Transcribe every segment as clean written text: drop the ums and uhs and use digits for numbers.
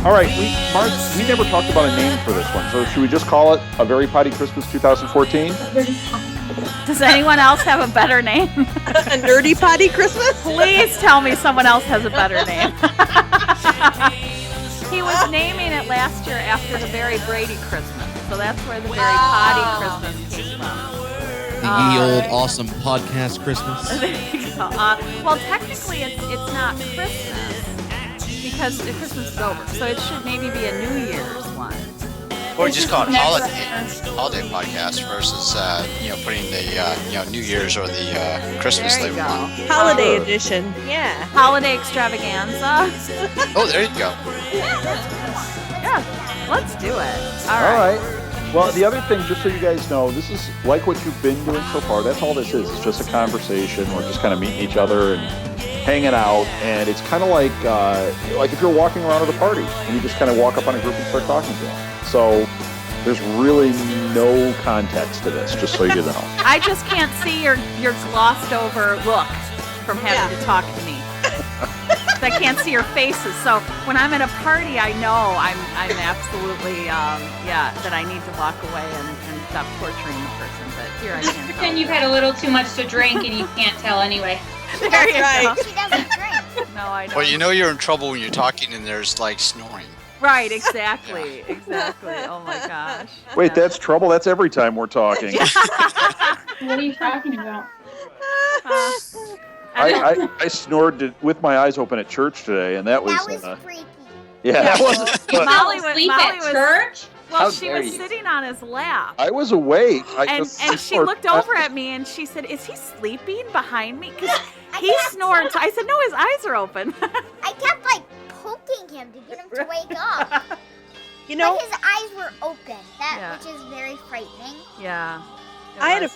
All right, Mark, we never talked about a name for this one, so should we just call it a Very Poddy Christmas 2014? Does anyone else have a better name? A Nerdy Poddy Christmas? Please tell me someone else has a better name. He was naming it last year after the Very Brady Christmas, so that's where the Very Poddy Christmas came from. The old awesome podcast Christmas. Well, technically, it's not Christmas because the Christmas is over, so it should maybe be a New Year's one. Or just call it holiday podcast versus putting the New Year's or the Christmas There you flavor go. on. Holiday edition. Yeah. Holiday extravaganza. Oh, there you go. Yeah, let's do it. All right. Well, the other thing, just so you guys know, this is like what you've been doing so far. That's all this is. It's just a conversation. We're just kind of meeting each other and hanging out. And it's kind of like if you're walking around at a party and you just kind of walk up on a group and start talking to them. So there's really no context to this, just so you know. I just can't see your glossed over look from having to talk to me. I can't see your faces. So when I'm at a party, I know I'm absolutely that I need to walk away and stop torturing the person. But here I can't. Pretend you've had a little too much to drink and you can't tell anyway. There you go. She doesn't drink. No, I don't. Well, you know you're in trouble when you're talking and there's like snoring. Right, exactly. Oh my gosh. Wait, that's trouble? That's every time we're talking. What are you talking about? I snored with my eyes open at church today, and that was freaky. Yeah, that wasn't. You Molly fell asleep at was- church? Well, How she dare was you. sitting on his lap. I was awake. And she looked over at me and she said, "Is he sleeping behind me?" Because he snored. I said, "No, his eyes are open." I kept poking him to get him to wake up. You know, But his eyes were open, Yeah. which is very frightening. Yeah. I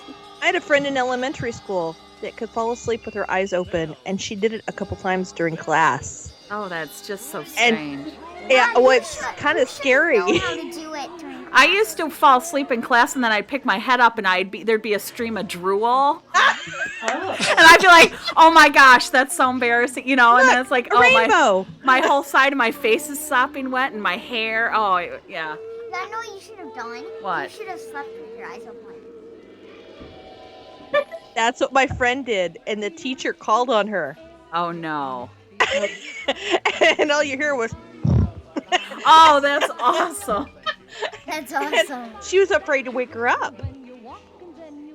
had a friend in elementary school that could fall asleep with her eyes open, and she did it a couple times during class. Oh, that's just so strange. Yeah, you well, it's should- kind you of should scary. know how to do it during I used to fall asleep in class and then I'd pick my head up and there'd be a stream of drool. And I'd be like, "Oh my gosh, that's so embarrassing," and then it's like, A rainbow. my whole side of my face is sopping wet and my hair. Oh, yeah. I know what you should have done. What? You should have slept with your eyes open. That's what my friend did, and the teacher called on her. Oh no. And all you hear was, Oh, that's awesome. That's awesome. she was afraid to wake her up.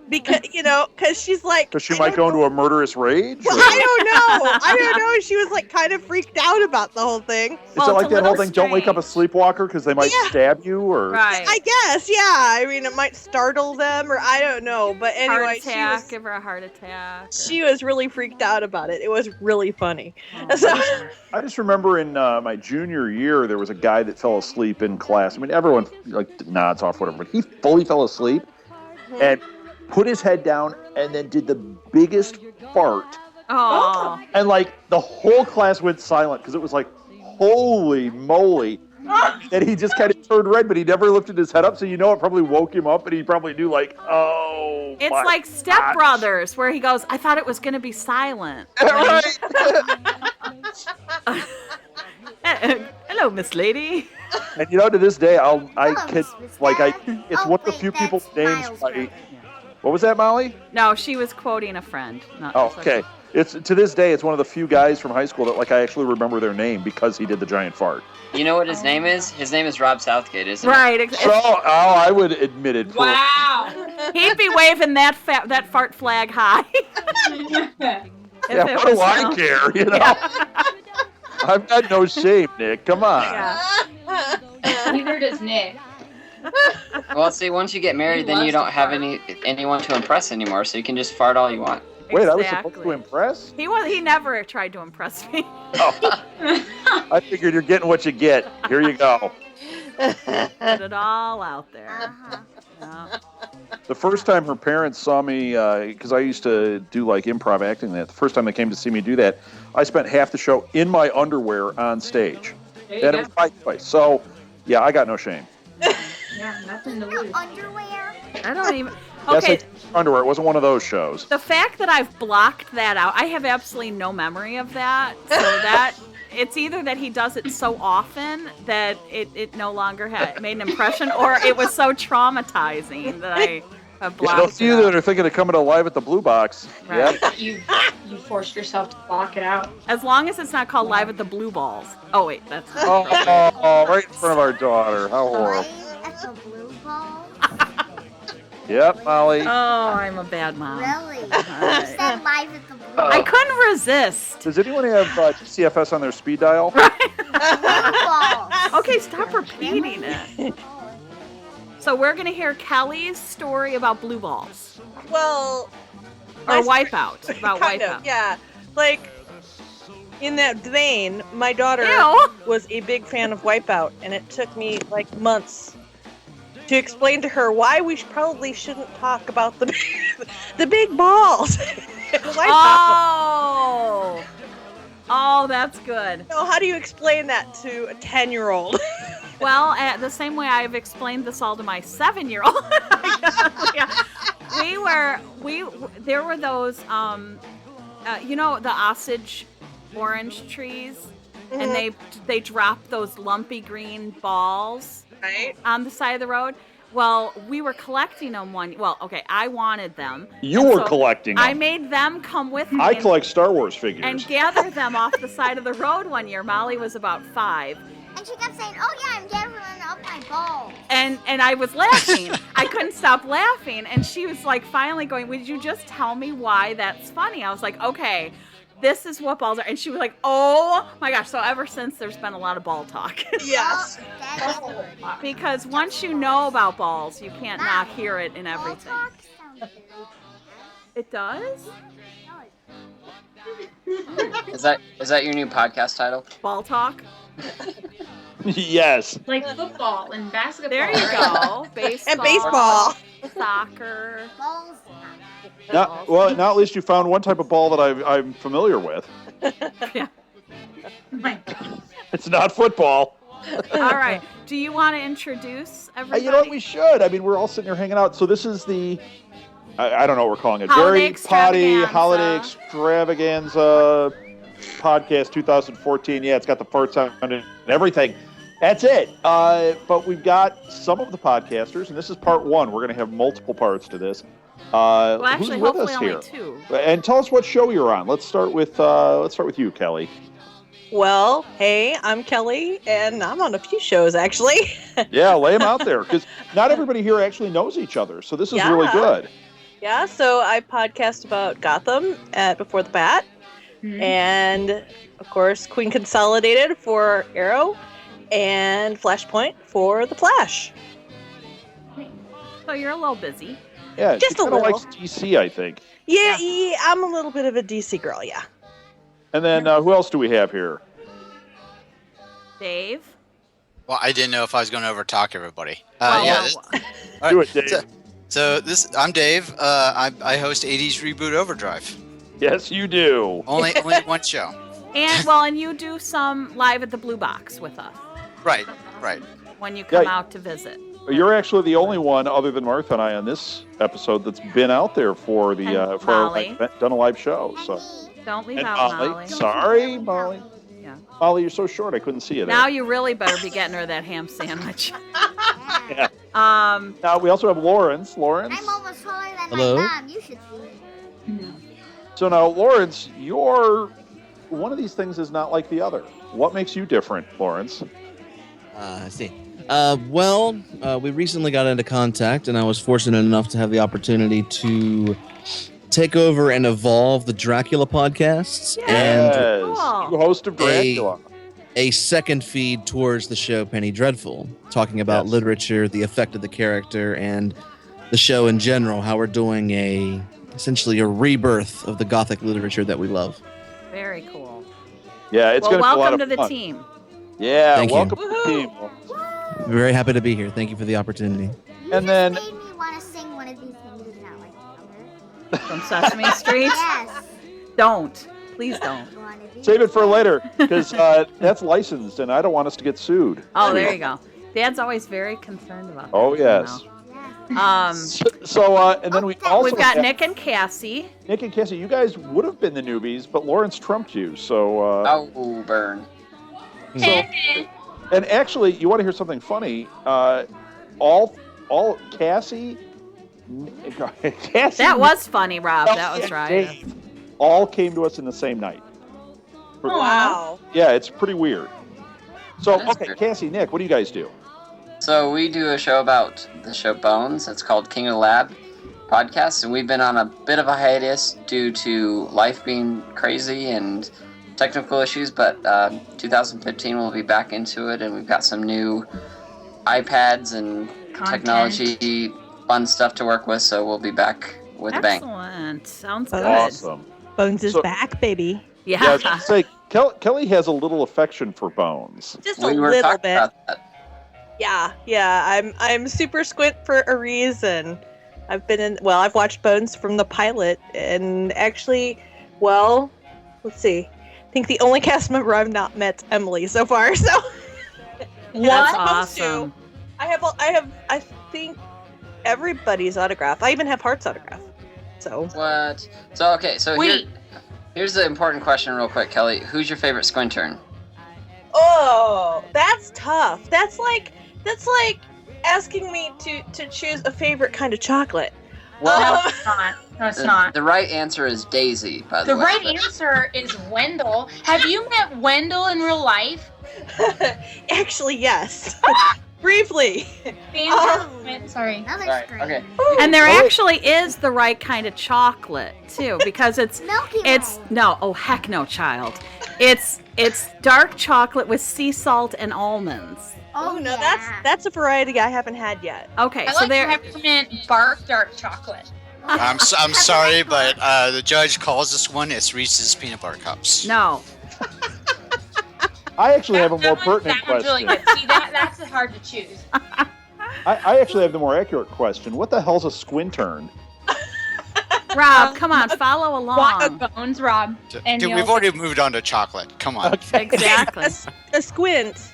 Because she's like... Because she might go into a murderous rage? Well, I don't know. She was kind of freaked out about the whole thing. Is it like that whole thing, don't wake up a strange. sleepwalker because they might stab you? Or Right. I guess, yeah. I mean, it might startle them, or I don't know. But anyway, Heart attack, give her a heart attack. she was really freaked out about it. It was really funny. Oh, So, I just remember in my junior year, there was a guy that fell asleep in class. I mean, everyone nods off, whatever, but he fully fell asleep and put his head down and then did the biggest fart. Oh. And the whole class went silent because it was like, holy moly. And he just kind of turned red, but he never lifted his head up. So it probably woke him up and he probably knew oh. It's my like Step gosh. Brothers, where he goes, "I thought it was going to be silent." Right. Hello, Miss Lady. And to this day, it's Miss one Dad. of the few Wait, people's that's names. Miles' What was that, Molly? No, she was quoting a friend. Not Oh, okay. It's to this day, it's one of the few guys from high school that I actually remember their name because he did the giant fart. You know what his name is? His name is Rob Southgate, isn't Right. So, I would admit it. Wow. He'd be waving that fart flag high. Yeah, what do I care? I've got no shame, Nick. Come on. Yeah. Neither does Nick. Well, see, once you get married, then you don't have anyone to impress anymore, so you can just fart all you want. Wait, I was supposed to impress? He never tried to impress me. Oh. I figured you're getting what you get. Here you go. Put it all out there. Uh-huh. Yeah. The first time her parents saw me, because I used to do improv acting, the first time they came to see me do that, I spent half the show in my underwear on stage. And it was my choice. So, yeah, I got no shame. Yeah, nothing to lose. Underwear? I don't even. Yes, Okay. underwear. It wasn't one of those shows. The fact that I've blocked that out, I have absolutely no memory of that. So that it's either that he does it so often that it no longer made an impression, or it was so traumatizing that I have blocked Those of you it that out. are thinking of coming to Live at the Blue Box. Right. Yep. You forced yourself to block it out. As long as it's not called Live at the Blue Balls. Oh, wait, that's not Oh, right in front of our daughter. How horrible. Live at the blue ball? Yep, Molly. Oh, I'm a bad mom. Really? You Alright. said live at the blue I couldn't resist. Does anyone have CFS on their speed dial? ball. Okay, stop repeating it. So we're going to hear Kelly's story about blue balls. Well, Or my- Wipeout. About kind Wipeout. of, yeah. Like, in that vein, my daughter Ew. was a big fan of Wipeout, and it took me, like, months to explain to her why we probably shouldn't talk about the big balls. Wipeout. Oh, that's good. So how do you explain that to a 10-year-old? Well, the same way I've explained this all to my 7-year-old. Yeah. There were those, you know, the Osage orange trees, and they drop those lumpy green balls Right? on the side of the road. Well, we were collecting them I wanted them. You And were so collecting them. I made them come with me. I collect Star Wars figures. and gather them off the side of the road one year. Molly was about 5. And she kept saying, "Oh yeah, I'm gathering up my balls." And I was laughing. I couldn't stop laughing. And she was like finally going, "Would you just tell me why that's funny?" I was like, "Okay, this is what balls are." And she was like, "Oh my gosh." So ever since there's been a lot of ball talk. Yes. Oh, that's good. Because once you know about balls, you can't not hear it in Ball everything. talk sounds good. It does? Is that your new podcast title? Ball talk? Yes. Like football and basketball. There you right? go. Baseball. And baseball. Soccer. Balls. Now at least you found one type of ball that I'm familiar with. Yeah. My God. It's not football. All right. Do you want to introduce everybody? You know what? We should. I mean, we're all sitting here hanging out. So this is the, I don't know what we're calling it. Holiday Very Poddy Extravaganza. Holiday Extravaganza Podcast 2014. Yeah, it's got the farts on it and everything. That's it. But we've got some of the podcasters, and this is part 1. We're going to have multiple parts to this. Well, actually, who's with hopefully us only here? 2. And tell us what show you're on. Let's start with you, Kelly. Well, hey, I'm Kelly, and I'm on a few shows, actually. Yeah, lay them out there, because not everybody here actually knows each other, so this is really good. Yeah, so I podcast about Gotham at Before the Bat, and, of course, Queen Consolidated for Arrow, and Flashpoint for The Flash. So you're a little busy. Yeah, Just she a kinda little. likes DC, I think. Yeah, I'm a little bit of a DC girl, yeah. And then who else do we have here? Dave? Well, I didn't know if I was going to overtalk everybody. Well, Yeah. well, all Do right. it, Dave. So I'm Dave. I host 80s Reboot Overdrive. Yes, you do. Only one show. and you do some live at the Blue Box with us Right. when you come Yeah. out to visit. You're actually the only one, other than Martha and I, on this episode that's been out there for the And for our Molly. done a live show. And So, me. Don't leave and out Molly. Molly. Sorry, Molly. Yeah. Molly, you're so short. I couldn't see you there. Now you really better be getting her that ham sandwich. Yeah. Um, Now we also have Lawrence. Lawrence. I'm almost taller than Hello? my mom. You should see. So now, Lawrence, one of these things is not like the other. What makes you different, Lawrence? I see. We recently got into contact, and I was fortunate enough to have the opportunity to take over and evolve the Dracula podcasts and Yes, Cool. you host of Dracula. a second feed towards the show Penny Dreadful, talking about Yes. literature, the effect of the character, and the show in general, how we're doing essentially a rebirth of the Gothic literature that we love. very cool. Yeah, it's Well, going to be a lot welcome of to the fun. team. Yeah, Thank you. welcome to the team. Very happy to be here. Thank you for the opportunity. You And just then- made me want to sing one of these things and not like the other. From Sesame Street. Yes. Don't. Please don't. One of these. Save it for later, because that's licensed, and I don't want us to get sued. Oh, there you go. Dad's always very concerned about that. Oh, yes. Yes. And then we Oh, also We've got have Nick and Cassie. Nick and Cassie. You guys would have been the newbies, but Lawrence trumped you. So Oh, burn. And actually, you want to hear something funny? All Cassie. That was funny, Rob. That was right. Dave all came to us in the same night. Wow. Yeah, it's pretty weird. So, That is okay, weird. Cassie, Nick, what do you guys do? So we do a show about the show Bones. It's called King of the Lab podcast, and we've been on a bit of a hiatus due to life being crazy and technical issues, but 2015 we'll be back into it, and we've got some new iPads and technology fun stuff to work with, so we'll be back with a bang. Excellent. Sounds good. Awesome. Bones is back, baby. Yeah, I was gonna say, Kelly has a little affection for Bones. Just We a were little talking bit. about that. Yeah. I'm super squint for a reason. I've watched Bones from the pilot, and actually, let's see. I think the only cast member I've not met's Emily so far. So That's awesome. I think everybody's autograph. I even have Hart's autograph. So What? So okay, so Wait. here's the important question real quick, Kelly. Who's your favorite squintern? oh, that's tough. That's like asking me to choose a favorite kind of chocolate. Well, No, it's not. No, it's not. the right answer is Daisy, by the The way. right answer is Wendell. Have you met Wendell in real life? Actually, yes. Briefly. Sorry. Another Sorry, screen. okay. And there actually is the right kind of chocolate too, because it's Milky Way. no, oh heck no, child. It's dark chocolate with sea salt and almonds. Oh no, yeah. that's a variety I haven't had yet. Okay, I so like there. peppermint bark dark chocolate. I'm sorry, but the judge calls this one. It's Reese's peanut butter cups. No, I actually have a more That one's pertinent really question. good. See, that's hard to choose. I actually have the more accurate question. What the hell's a squintern? Rob, come on, follow along. Bones, Rob. And Dude, you'll- we've already moved on to chocolate. Come on. Exactly. A squint.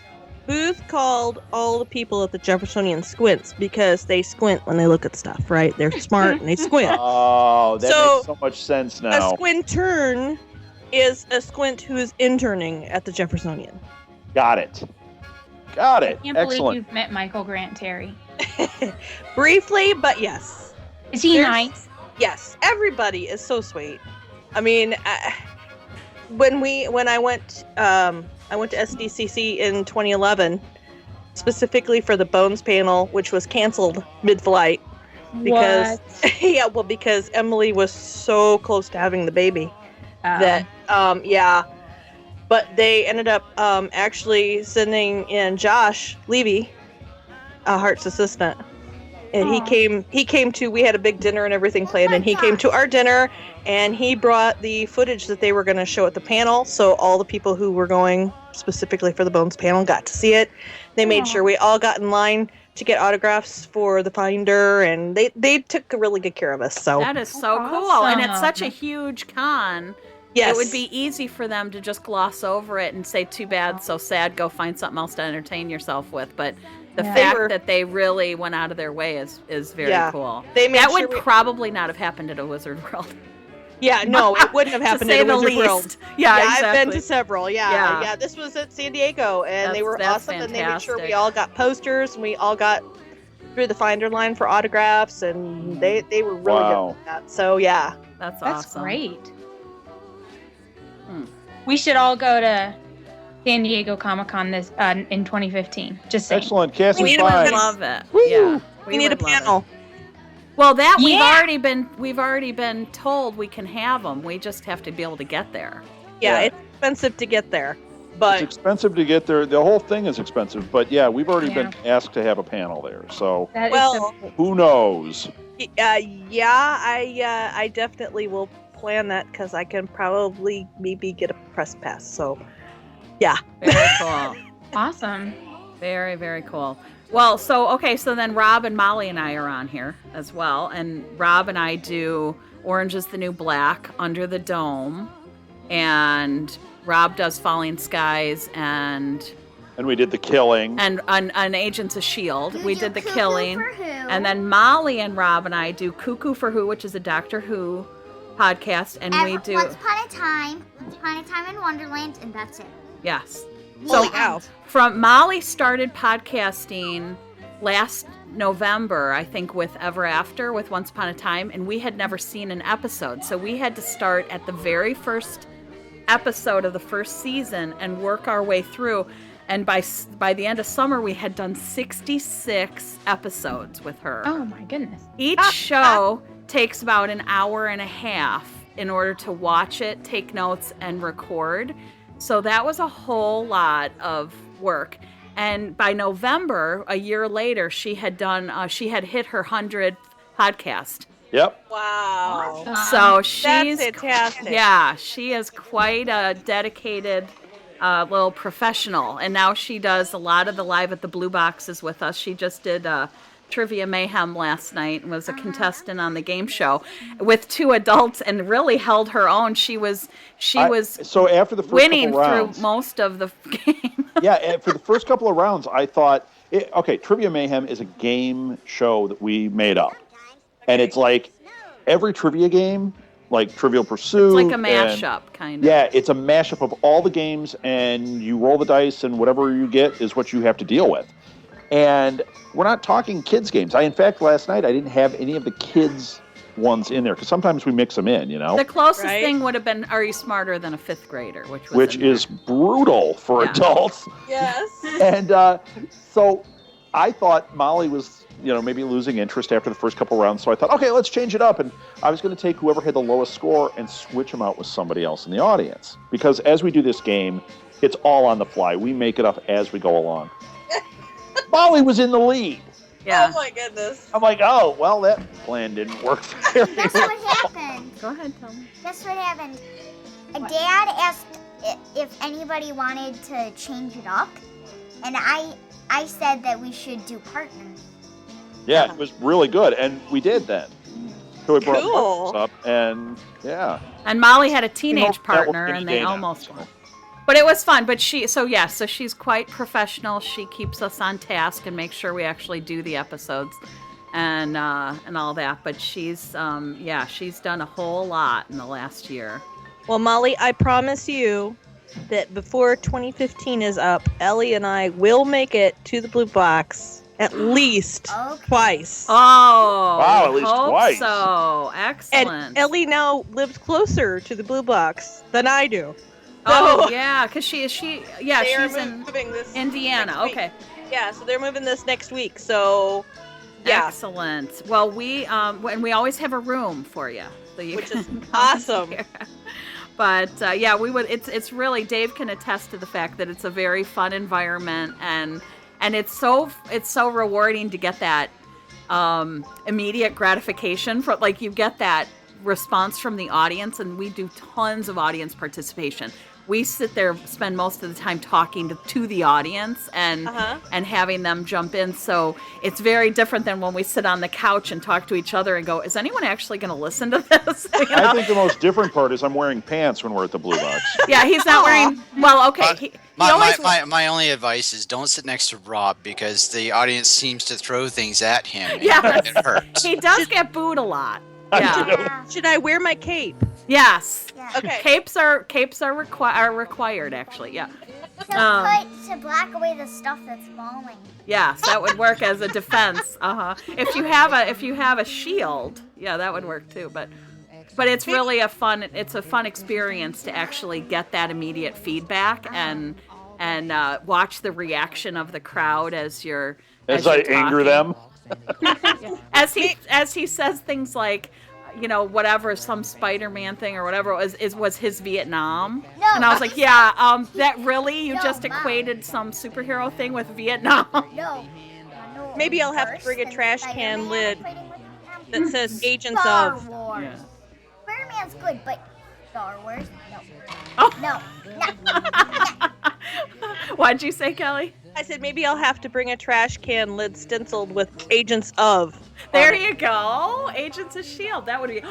Booth called all the people at the Jeffersonian squints because they squint when they look at stuff, right? They're smart and they squint. Oh, that So, makes so much sense A now. squintern is a squint who is interning at the Jeffersonian. Got it. I can't believe Excellent. you've met Michael Grant Terry. Briefly, but yes. Is he There's- nice? Yes, everybody is so sweet. I mean, when I went to SDCC in 2011, specifically for the Bones panel, which was canceled mid-flight because because Emily was so close to having the baby that but they ended up actually sending in Josh Levy, Hart's assistant. And he came to, we had a big dinner and everything planned, and he came to our dinner, and he brought the footage that they were going to show at the panel, so all the people who were going specifically for the Bones panel got to see it. They made sure we all got in line to get autographs for the Finder, and they took really good care of us. So That is so cool, and it's such a huge con. yes, It would be easy for them to just gloss over it and say, too bad, so sad, go find something else to entertain yourself with. But the fact that they really went out of their way is very cool. They made that sure would probably not have happened at a Wizard World. Yeah, no, it wouldn't have happened to say at a the Wizard least. World. Yeah, I've been exactly. to several. Yeah. This was at San Diego, and they were That's awesome. And they made sure we fantastic. all got posters, and we all got through the Finder line for autographs, and they were really Wow. good with that. So yeah, That's That's awesome. great. We should all go to San Diego Comic-Con this in 2015. Just saying. Excellent. Cassie, We We need would fine. love it. Woo! Yeah, we need a would love it. panel. Well, that Yeah. we've already been told we can have them. We just have to be able to get there. Yeah, Yeah. it's expensive to get there, It's but expensive to get there. The whole thing is expensive, but yeah, we've already Yeah. been asked to have a panel there. So That is well, who knows? I definitely will plan that because I can probably maybe get a press pass. So Very cool. awesome. Very, very cool. Well, so then Rob and Molly and I are on here as well. And Rob and I do Orange is the New Black, Under the Dome. And Rob does Falling Skies and We did the killing. on Agents of S.H.I.E.L.D. You We do did the Cuckoo killing. for Who. And then Molly and Rob and I do Cuckoo for Who, which is a Doctor Who podcast. And we do, Once Upon a Time in Wonderland, and that's it. yes. Holy cow. From Molly started podcasting last November, I think, with Ever After, with Once Upon a Time, and we had never seen an episode. So we had to start at the very first episode of the first season and work our way through. And by the end of summer, we had done 66 episodes with her. Oh my goodness. Each show takes about an hour and a half in order to watch it, take notes, and record. So that was a whole lot of work. And by November, a year later, she had hit her 100th podcast. Yep. Wow. So she's That's fantastic. Yeah, she is quite a dedicated little professional. And now she does a lot of the Live at the Blue Boxes with us. She just did Trivia Mayhem last night and was a contestant on the game show with 2 adults and really held her own. She was so after the first winning couple rounds, through most of the game. yeah, for the first couple of rounds, I thought, Trivia Mayhem is a game show that we made up. And it's like every trivia game, like Trivial Pursuit. It's like a mashup, kind of. Yeah, it's a mashup of all the games, and you roll the dice, and whatever you get is what you have to deal with. And we're not talking kids' games. In fact, last night, I didn't have any of the kids' ones in there, because sometimes we mix them in, you know? The closest thing would have been Are You Smarter Than a Fifth Grader, which is brutal for adults. Yes. And so I thought Molly was, maybe losing interest after the first couple rounds. So I thought, okay, let's change it up. And I was going to take whoever had the lowest score and switch them out with somebody else in the audience. Because as we do this game, it's all on the fly. We make it up as we go along. Molly was in the lead. Yeah. Oh my goodness. I'm like, oh, well, that plan didn't work very well. Guess what happened? Go ahead, tell me. Guess what happened? Dad asked if anybody wanted to change it up, and I said that we should do partners. Yeah, it was really good, and we did then. So we brought Cool. partners up, and yeah. And Molly had a teenage That will partner, finish and they day now, almost so. won. But it was fun. But so she's quite professional. She keeps us on task and makes sure we actually do the episodes, and all that. But she's done a whole lot in the last year. Well, Molly, I promise you that before 2015 is up, Ellie and I will make it to the Blue Box at least twice. Oh, wow, at least hope twice. So excellent. And Ellie now lives closer to the Blue Box than I do. Oh So yeah, because she's they in are moving this Indiana. next week. Okay. Yeah, so they're moving this next week. So yeah, Excellent. Well, we always have a room for you, so you which can is come awesome. here. But yeah, we would. It's really, Dave can attest to the fact that it's a very fun environment, and it's so rewarding to get that immediate gratification from, like, you get that response from the audience, and we do tons of audience participation. We sit there, spend most of the time talking to the audience and having them jump in. So it's very different than when we sit on the couch and talk to each other and go, is anyone actually going to listen to this? You know? I think the most different part is I'm wearing pants when we're at the Blue Box. Yeah, he's not wearing. Well, okay. My only advice is don't sit next to Rob, because the audience seems to throw things at him. And Yes. it hurts. He does get booed a lot. Yeah. Should I wear my cape? Yes. Yeah. Okay. Capes are required, actually. Yeah. To block away the stuff that's falling. Yes, that would work as a defense. If you have a shield, yeah, that would work too. But it's really a fun experience to actually get that immediate feedback and watch the reaction of the crowd as you're anger them. as he says things like, whatever, some Spider-Man thing or whatever was his Vietnam. No. And I was like, yeah, that really, you No, just Mom. equated some superhero thing with Vietnam. No. Maybe I'll have to bring a trash can lid that says Agents Star of. Wars. Yeah. Spider-Man's good, but Star Wars, no. Oh. No. What'd you say, Kelly? I said maybe I'll have to bring a trash can lid stenciled with Agents of. There you go. Agents of S.H.I.E.L.D. That would be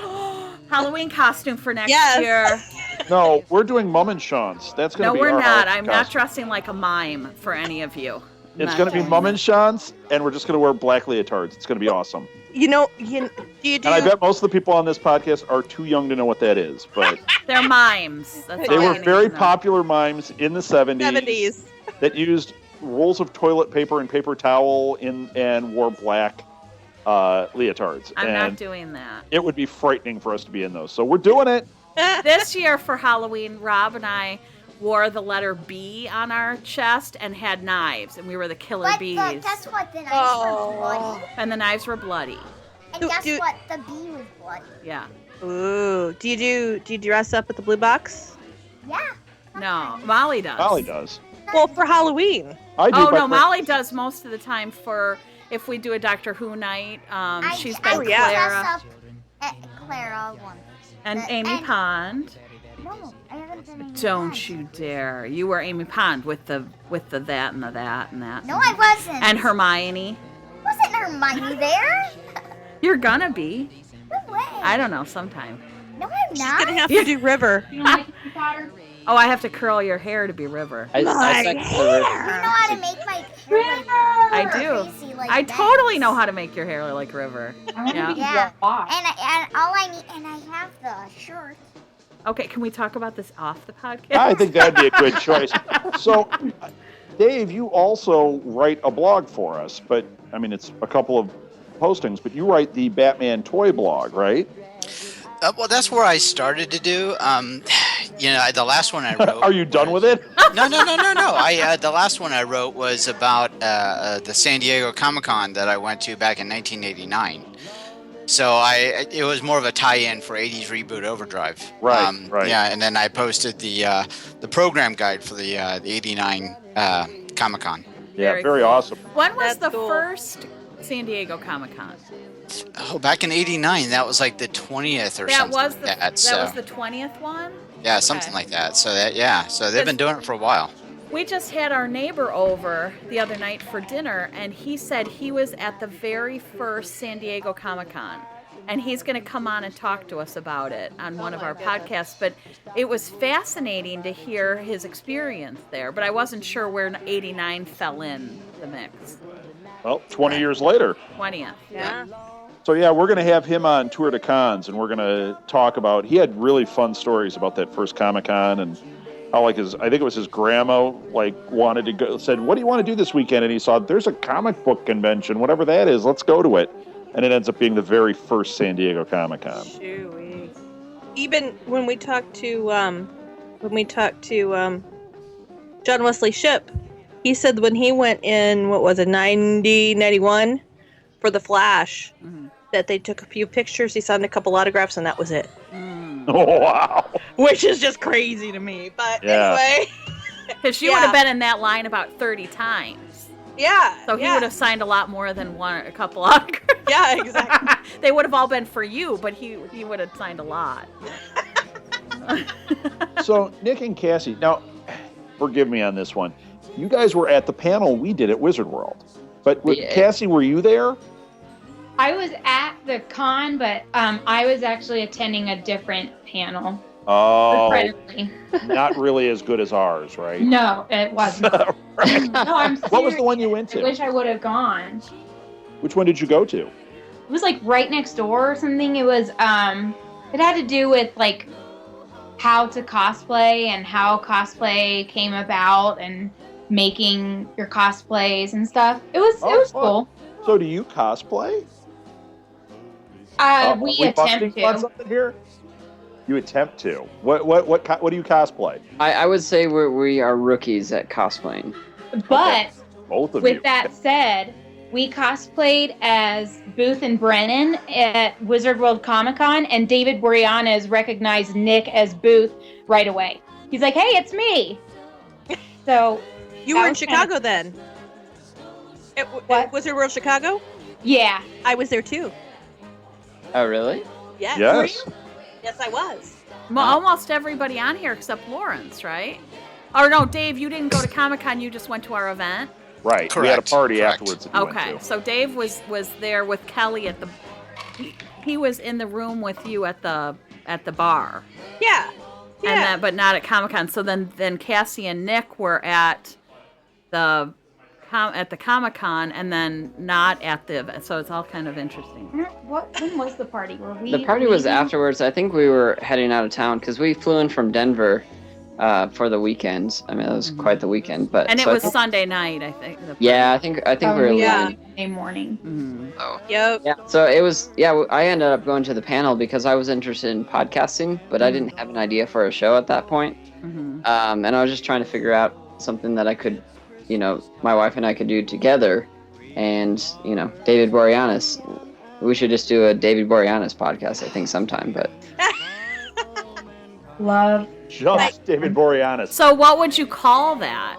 Halloween costume for next Yes. year. No, we're doing Mum and Sean's. That's going No, to be we're our not. Halloween I'm not costume. dressing like a mime for any of you. It's Not going to be doing Mum that. and Sean's, and we're just going to wear black leotards. It's going to be awesome. Do you do? And I bet most of the people on this podcast are too young to know what that is. But They're mimes. That's they all were you need very to know. popular mimes in the 70s. 70s. that used rolls of toilet paper and paper towel and wore black leotards. I'm and not doing that. It would be frightening for us to be in those. So we're doing it. This year for Halloween, Rob and I wore the letter B on our chest and had knives, and we were the killer bees. Guess what? The knives were bloody. And the knives were bloody. And guess what? The bee was bloody. Yeah. Ooh. Do you dress up at the blue box? Yeah. No, Molly does. Molly does. Well, for Halloween. I do. Oh, but no, Molly does most of the time for if we do a Doctor Who night. She's been I Clara. dress up at Clara once. And Amy Pond. No, I haven't done Amy Don't Pond. you dare. You were Amy Pond with the that and the that and that. No, I wasn't. And Hermione. Wasn't Hermione there? You're gonna be. No way. I don't know, sometime. No, I'm She's not. gonna have to do River. You don't like Harry Potter? Oh, I have to curl your hair to be River. I second You know how to make my hair like I do. crazy like I that. totally know how to make your hair like River. I want Yeah. to be Yeah. washed. And all I need, and I have the shirt. Okay, can we talk about this off the podcast? I think that'd be a good choice. So, Dave, you also write a blog for us, but I mean, it's a couple of postings, but you write the Batman toy blog, right? Well, that's where I started to do. The last one I wrote. Are you done with it? No. The last one I wrote was about the San Diego Comic-Con that I went to back in 1989. So it was more of a tie-in for 80s Reboot Overdrive. Right. Yeah, and then I posted the program guide for the 89 Comic-Con. Yeah, very cool. awesome. When was That's the cool. first San Diego Comic-Con? Oh, back in 89, that was like the 20th or That something was like the that. So, was the 20th one? yeah, something like that. So so they've been doing it for a while. We just had our neighbor over the other night for dinner, and he said he was at the very first San Diego Comic-Con. And he's going to come on and talk to us about it on one of our podcasts. But it was fascinating to hear his experience there. But I wasn't sure where 89 fell in the mix. Well, 20 years later. 20th. Yeah. So, yeah, we're going to have him on Tour de Cons, and we're going to talk about, he had really fun stories about that first Comic-Con, and how, I think it was his grandma, wanted to go, said, what do you want to do this weekend? And he saw, there's a comic book convention, whatever that is, let's go to it. And it ends up being the very first San Diego Comic-Con. Shoo-wee. Even when we talked to John Wesley Shipp, he said when he went in, 91 for the Flash, that they took a few pictures, he signed a couple autographs, and that was it. Oh, wow. Which is just crazy to me. But Yeah. anyway. Because you would have been in that line about 30 times. Yeah. So he would have signed a lot more than a couple autographs. Yeah, exactly. They would have all been for you, but he would have signed a lot. So, Nick and Cassie, now, forgive me on this one. You guys were at the panel we did at Wizard World. But Yeah. Cassie, were you there? I was at the con, but I was actually attending a different panel. Oh, Regrettably. not really as good as ours, right? No, it wasn't. Right. No, I'm serious. What was the one you went I to? wish I would have gone. Which one did you go to? It was like right next door or something. It was it had to do with like how to cosplay and how cosplay came about and making your cosplays and stuff. It was fun. cool. So do you cosplay? We busting attempt on to. something here? You attempt to. What do you cosplay? I would say we are rookies at cosplaying. But Both of you. with that said, we cosplayed as Booth and Brennan at Wizard World Comic Con, and David Boreanaz recognized Nick as Booth right away. He's like, "Hey, it's me." So You that were in was Chicago then. What? Was it World Chicago? yeah, I was there too. Oh, really? Yes. Yes. Yes, I was. Well, almost everybody on here except Lawrence, right? Or no, Dave, you didn't go to Comic-Con, you just went to our event? Right. We had a Correct, party correct. afterwards that you Okay, went to. so Dave was there with Kelly at the... He was in the room with you at the bar. Yeah. Yeah. And that, but not at Comic-Con. So then Cassie and Nick were at the Comic-Con and then not at the event. So it's all kind of interesting. when was the party? Were we? The party was leaving? afterwards. I think we were heading out of town because we flew in from Denver, for the weekend. I mean, it was quite the weekend, but And it so I was think- Sunday night, I think. Yeah, I think we were yeah. leaving. Monday morning. Oh. Yep. Yeah, so it was. Yeah, I ended up going to the panel because I was interested in podcasting, but I didn't have an idea for a show at that point. Mm-hmm. And I was just trying to figure out something that I could, my wife and I could do together. And David Boreanaz, we should just do a David Boreanaz podcast, I think, sometime. But Love. Just David Boreanaz. So what would you call that?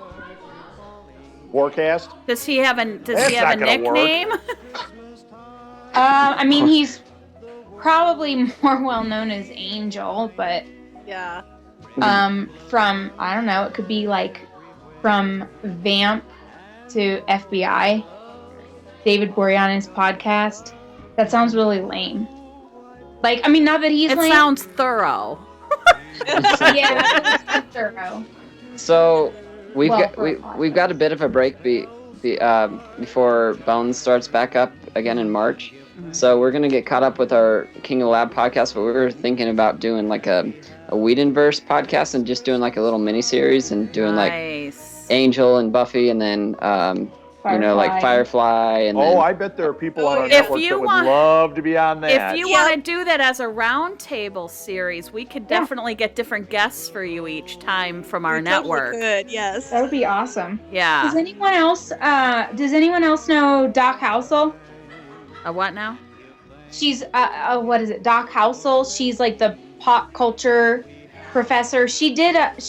Forecast? Does he have a That's not gonna work. nickname? I mean, he's probably more well known as Angel, but Yeah. from I don't know, it could be like from Vamp to FBI. David Boreanaz podcast. That sounds really lame. Like, I mean, not that he's It lame. sounds thorough. Yeah, it's thorough. so we've Well, got for a we've got a bit of a break before Bones starts back up again in March. So we're gonna get caught up with our King of the Lab podcast, but we were thinking about doing like a Whedonverse podcast and just doing like a little mini series and doing like Nice. Angel and Buffy and then like Firefly and then, I bet there are people on our If network you that would want- love to be on that. If you want to do that as a roundtable series, we could definitely get different guests for you each time from our We totally network. could, yes. That would be awesome. Yeah. Does anyone else know Doc Housel? A what now? She's what is it? Doc Housel. She's like the pop culture professor. She didn't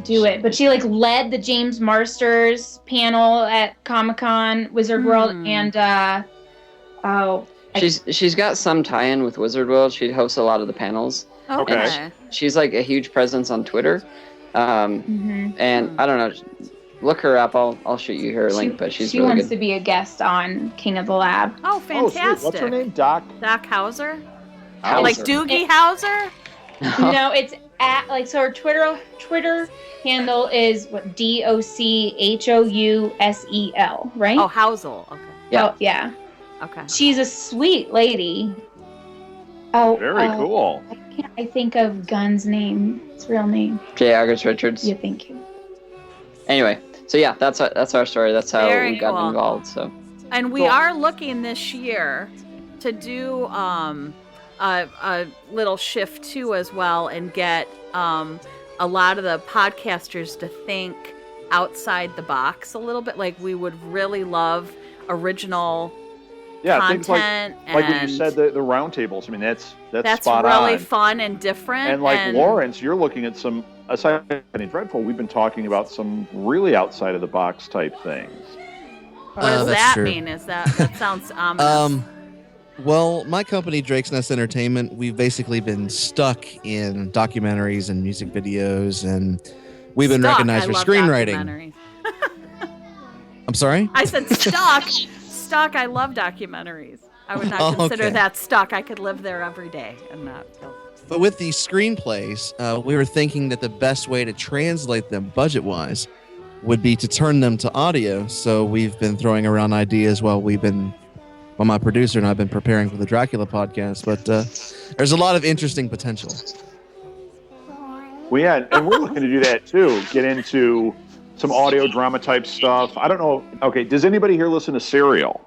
do it, but she like led the James Marsters panel at Comic-Con, Wizard World, and she's got some tie-in with Wizard World. She hosts a lot of the panels. Okay. She's like a huge presence on Twitter. And I don't know, look her up. I'll shoot you her link, but she's she really wants good. to be a guest on King of the Lab. Oh, fantastic. Oh, sweet. What's her name? Doc Hauser? Hauser. Like Doogie Howser? No, it's at like so her Twitter handle is what DOCHOUSEL, right? Oh, Housel. Okay. Yeah. Oh, yeah. Okay. She's a sweet lady. Oh, Very cool. Why can't I think of Gunn's name? His real name. J. August Richards. Yeah, thank you. Anyway, so yeah, that's our story. That's how Very we got cool. involved. So And we are looking this year to do a little shift too as well and get a lot of the podcasters to think outside the box a little bit. Like we would really love original things content. like when and you said the roundtables. I mean, that's spot really on. fun and different. And like Lawrence, you're looking at some, aside from any Dreadful, we've been talking about some really outside of the box type things. What does that's that true. mean? That sounds ominous. Well, my company, Drake's Nest Entertainment, we've basically been stuck in documentaries and music videos, and we've been recognized I for love screenwriting. documentaries. I'm sorry? I said stuck. Stuck. I love documentaries. I would not consider okay. that stuck. I could live there every day and not feel. But with these screenplays, we were thinking that the best way to translate them budget-wise would be to turn them to audio. So we've been throwing around ideas while my producer and I have been preparing for the Dracula podcast. But there's a lot of interesting potential. And we're looking to do that too. Get into some audio drama type stuff. I don't know. Okay, does anybody here listen to Serial?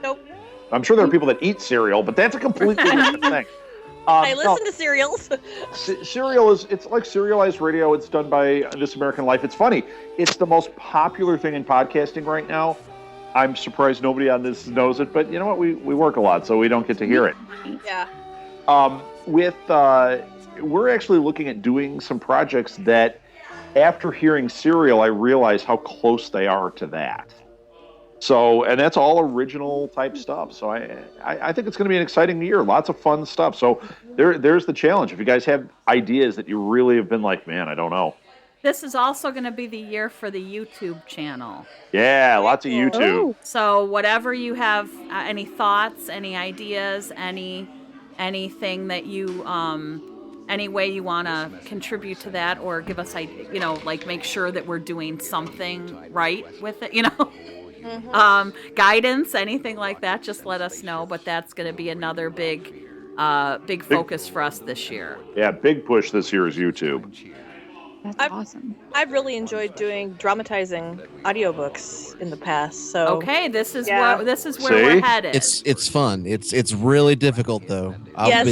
Nope. I'm sure there are people that eat cereal, but that's a completely different thing. I listen to serials. Serial it's like serialized radio. It's done by This American Life. It's funny. It's the most popular thing in podcasting right now. I'm surprised nobody on this knows it, but you know what? We work a lot, so we don't get to hear it. Yeah. We're actually looking at doing some projects that, after hearing Serial, I realize how close they are to that. So, and that's all original type stuff. So I think it's going to be an exciting year. Lots of fun stuff. So there's the challenge. If you guys have ideas that you really have been like, man, I don't know. This is also going to be the year for the YouTube channel. Yeah, lots of YouTube. Oh. So whatever you have, any thoughts, any ideas, anything that you, any way you want to contribute to that or give us, like make sure that we're doing something right with it, guidance, anything like that, just let us know. But that's going to be another big big focus for us this year. Yeah, big push this year is YouTube. That's awesome. I've really enjoyed doing dramatizing audiobooks in the past. So Okay, this is Yeah. where See? we're headed. It's fun. It's really difficult though. I've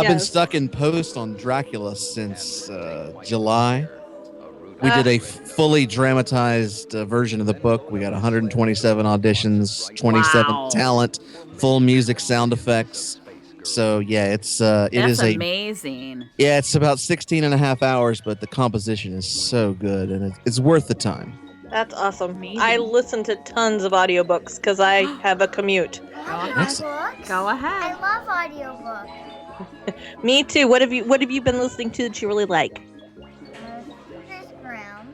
been stuck in post on Dracula since July. We did a fully dramatized version of the book. We got 127 auditions, 27 Wow. talent, full music, sound effects. So yeah, it is amazing. it's about 16 and a half hours, but the composition is so good and it's worth the time. That's awesome. Amazing. I listen to tons of audiobooks because I have a commute. Audiobooks? Go I ahead. love audiobooks. Me too. What have you been listening to that you really like? Chris Brown.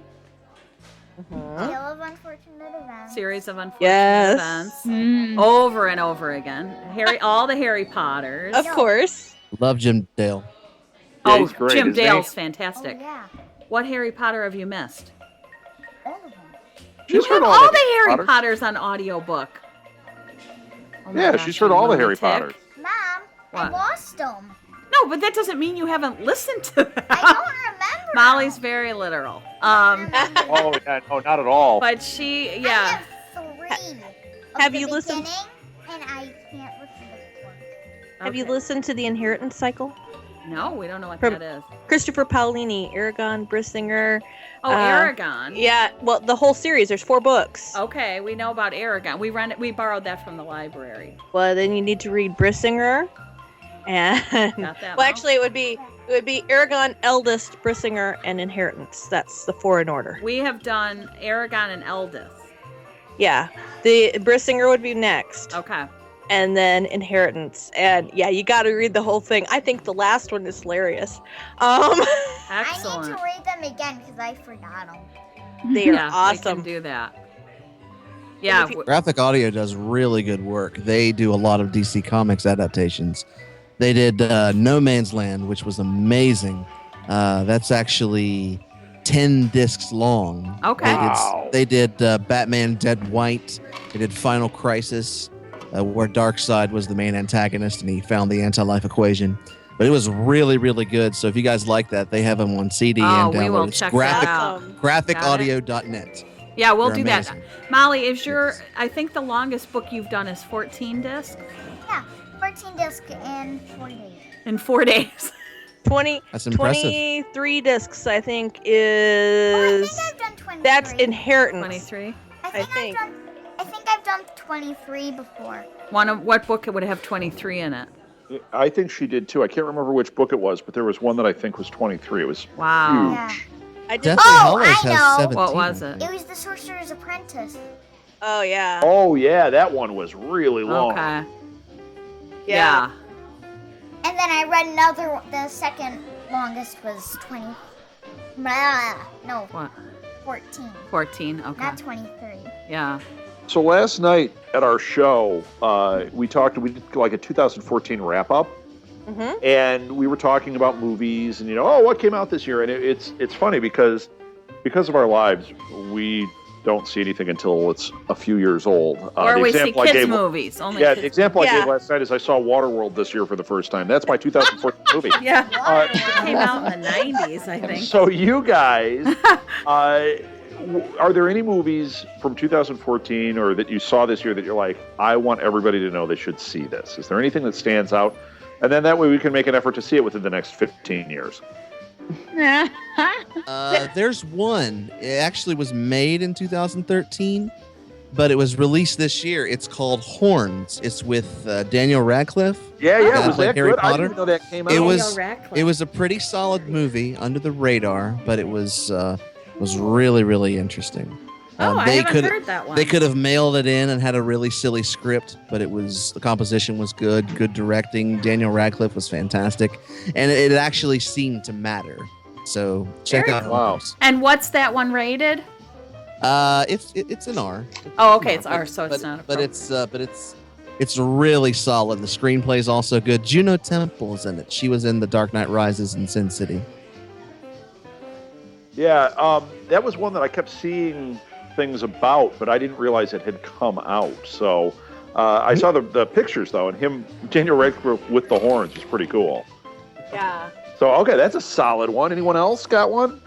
Mhm. Tale of Unfortunate Events. Series of unfortunate Yes. events. Mm. Over and over again. All the Harry Potters. Of course. Love Jim Dale. Yeah, he's great, Jim isn't he? Dale's Oh, fantastic. yeah. What Harry Potter have you missed? All of them. You She's have heard all the Harry Harry Potters. Potters on audiobook. Oh my Yeah, gosh, she's heard you all the Harry lunatic. Potters. Mom, I What? lost them. No, but that doesn't mean you haven't listened to them. I don't remember. Molly's very literal. Oh, yeah, no, not at all. But she, I yeah. have 3. Have the you listened- beginning, and I can't listen to 4. Have you Okay. listened to The Inheritance Cycle? No, we don't know what From- that is. Christopher Paolini, Aragon Brissinger. Oh, Aragon. Yeah, well, the whole series. There's 4 books. Okay, we know about Aragon. We borrowed that from the library. Well, then you need to read Brissinger, and Got that? well, actually, it would be Aragon, Eldest, Brissinger, and Inheritance. That's the 4 in order. We have done Aragon and Eldest. Yeah, the Brissinger would be next, Okay. and then Inheritance. And yeah, you got to read the whole thing. I think the last one is hilarious. I Excellent. need to read them again because I forgot them. They are yeah, awesome. We can do that. Yeah. if you- Graphic Audio does really good work. They do a lot of DC Comics adaptations. They did No Man's Land, which was amazing. That's actually 10 discs long. Okay. Wow. They did Batman Dead White. They did Final Crisis, where Darkseid was the main antagonist and he found the anti-life equation. But it was really, really good. So if you guys like that, they have them on CD and we will download. It's check that out. Awesome. graphicaudio.net. Yeah, we'll They're do amazing. that. Molly, I think the longest book you've done is 14 discs Yeah, 14 discs in 4 days. in 4 days. 20, That's impressive. 23 discs, I think, Oh, I is... think I've done 23. That's Inheritance. 23. I think I've done 23 before. What book would have 23 in it? I think she did too. I can't remember which book it was, but there was one that I think was 23. It was Wow. Yeah. huge. I did. Deathly Oh, Hallows I has know. 17. What was it? It was The Sorcerer's Apprentice. Oh, yeah. Oh, yeah, that one was really long. Okay. Yeah. And then I read another one. The second longest was 20. No, What? 14. 14. Okay. Not 23. Yeah. So last night at our show, we did like a 2014 wrap up. Mm-hmm. And we were talking about movies and, what came out this year? And it's funny because of our lives, we don't see anything until it's a few years old. Or the we see example I kids' gave- movies. Only Yeah, kids. the example I Yeah. gave last night is I saw Waterworld this year for the first time. That's my 2014 movie. Yeah. Uh, It came out in the 90s, I think. So you guys, are there any movies from 2014 or that you saw this year that you're like, I want everybody to know they should see this? Is there anything that stands out? And then that way we can make an effort to see it within the next 15 years. There's one. It actually was made in 2013, but it was released this year. It's called Horns. It's with Daniel Radcliffe. Yeah, Oh. was Played that Harry good? I Potter. didn't even know that came out. It Daniel was- Radcliffe. It was a pretty solid movie, under the radar, but it was really, really interesting. Oh, I haven't heard that one. They could have mailed it in and had a really silly script, but the composition was good directing. Daniel Radcliffe was fantastic, and it actually seemed to matter. So check Very out. cool. Horns. And what's that one rated? It's an R. Oh, okay, it's R, so it's not. But it's really solid. The screenplay's also good. Juno Temple's in it. She was in The Dark Knight Rises and Sin City. Yeah, that was one that I kept seeing things about, but I didn't realize it had come out. So I saw the pictures though, and Daniel Radcliffe with the horns is pretty cool. Yeah. So okay, that's a solid one. Anyone else got one?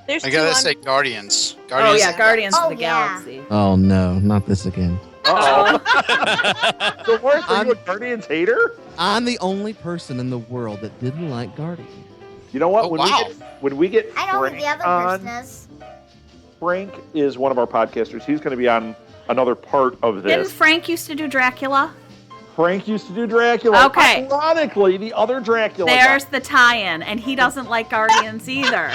There's I two gotta on- say Guardians. Oh yeah, Guardians Oh, of the yeah. Galaxy. Oh no, not this again. So Lawrence, are you a Guardians hater? I'm the only person in the world that didn't like Guardians. You know what? Oh, wow. When we get I know who Frank the other on, person is. Frank is one of our podcasters. He's going to be on another part of Didn't this. Frank used to do Dracula? Frank used to do Dracula. Okay. Ironically, the other Dracula. There's the tie-in, and he doesn't like Guardians either.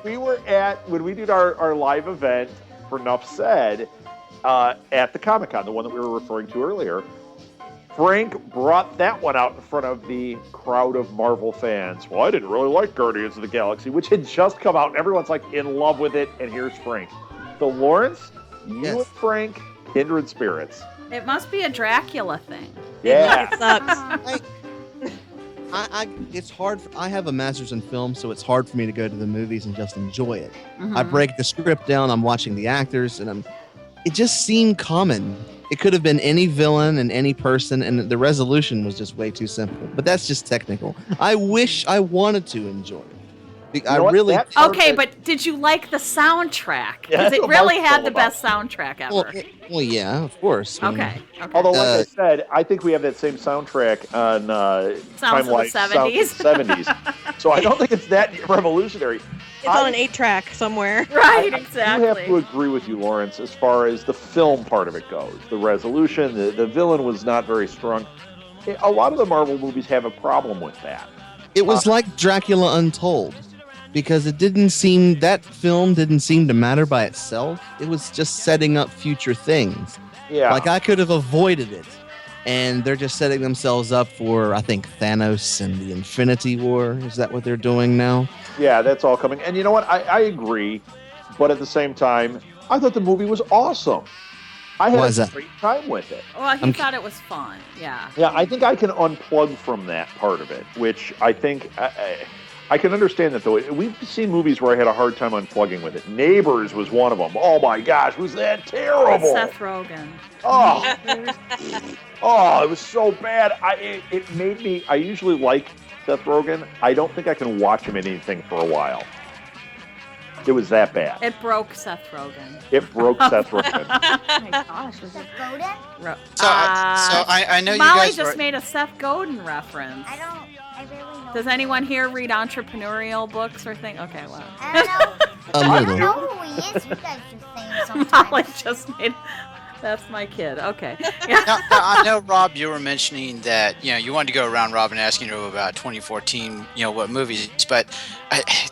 When we did our live event for Nuff Said at the Comic-Con, the one that we were referring to earlier, Frank brought that one out in front of the crowd of Marvel fans. Well, I didn't really like Guardians of the Galaxy, which had just come out, and everyone's like in love with it, and here's Frank. So Lawrence, you Yes. and Frank, kindred spirits. It must be a Dracula thing. Yeah. It sucks. It's hard. I have a master's in film, so it's hard for me to go to the movies and just enjoy it. Mhm. I break the script down. I'm watching the actors, and it just seemed common. It could have been any villain and any person, and the resolution was just way too simple. But that's just technical. I wish I wanted to enjoy it. I know what? really. That part Okay, that- but did you like the soundtrack? Yeah, Because that's it what really Mark's had all the about. best soundtrack ever. Well, yeah, of course. I mean, Okay. Although, like I Uh, said, I think we have that same soundtrack on Sounds of the Timeline, 70s. Sounds of the 70s. So I don't think it's that revolutionary. It's on an 8-track somewhere. Right, I have exactly. to agree with you, Lawrence, as far as the film part of it goes. The resolution, the villain was not very strong. A lot of the Marvel movies have a problem with that. It was like Dracula Untold, because that film didn't seem to matter by itself. It was just setting up future things. Yeah. Like I could have avoided it, and they're just setting themselves up for, I think, Thanos and the Infinity War. Is that what they're doing now? Yeah, that's all coming. And you know what? I agree. But at the same time, I thought the movie was awesome. I Why had is a that? great time with it. Well, he I'm- thought it was fun. Yeah. Yeah, I think I can unplug from that part of it, which I think I can understand that, though. We've seen movies where I had a hard time unplugging with it. Neighbors was one of them. Oh my gosh, was that terrible? Seth Rogen. Oh, oh, it was so bad. It made me. I usually like Seth Rogen. I don't think I can watch him in anything for a while. It was that bad. It broke Seth Rogen. It broke Seth Rogen. Oh my gosh. Was it Seth Godin? So I know you Molly guys just were- made a Seth Godin reference. I barely know. Does anyone here read entrepreneurial books or things? Okay, well. I don't know. A I little. don't know who he is. You guys just say him Molly sometimes. just made. That's my kid. Okay. Now, I know, Rob, you were mentioning that you wanted to go around Robin asking you about 2014, what movies. But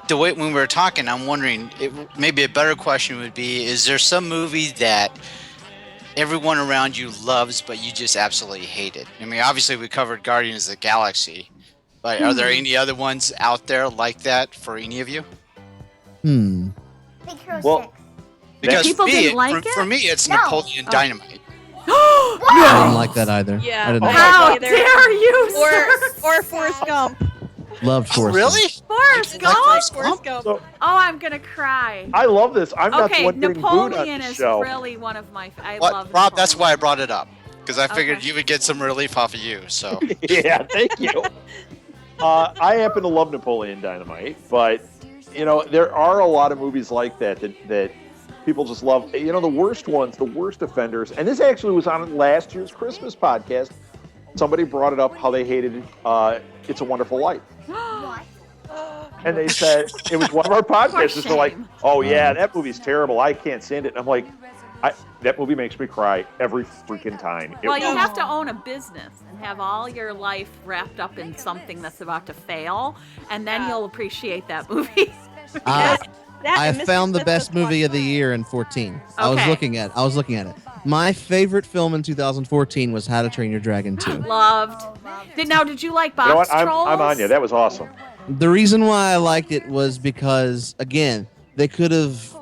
the way when we were talking, I'm wondering, maybe a better question would be: is there some movie that everyone around you loves, but you just absolutely hate it? I mean, obviously we covered Guardians of the Galaxy, but are there any other ones out there like that for any of you? Big Hero Well, 6. Because People me, didn't like for it? me, it's No. Napoleon Oh. Dynamite. I didn't like that either. Yeah. I didn't Oh, like How Either. dare you, Or Forrest Gump. Loved Forrest Gump. Really? Forrest Like Gump? Forrest Forrest Gump. So, Oh, I'm gonna cry. I love this. I'm not the Okay, one getting booed on Napoleon the is show. really one of my. I What, love Rob, that's why I Napoleon. brought it up. Because I figured Okay. you would get some relief off of you. So Yeah, thank you. I happen to love Napoleon Dynamite, but there are a lot of movies like that people just love. The worst ones, the worst offenders, and this actually was on last year's Christmas podcast. Somebody brought it up how they hated It's a Wonderful Life. What? And they said, it was one of our podcasters. They're like, shame. oh yeah, that movie's terrible. I can't stand it. And I'm like, that movie makes me cry every freaking time. Well, you have to own a business and have all your life wrapped up in something that's about to fail, and then you'll appreciate that movie. I That and Mr. found the Smith best was movie of the one. year in 14. I was Okay. looking at it. My favorite film in 2014 was How to Train Your Dragon 2. Loved. Did you like Box You know what? Trolls? I'm on you. That was awesome. The reason why I liked it was because, again, they could have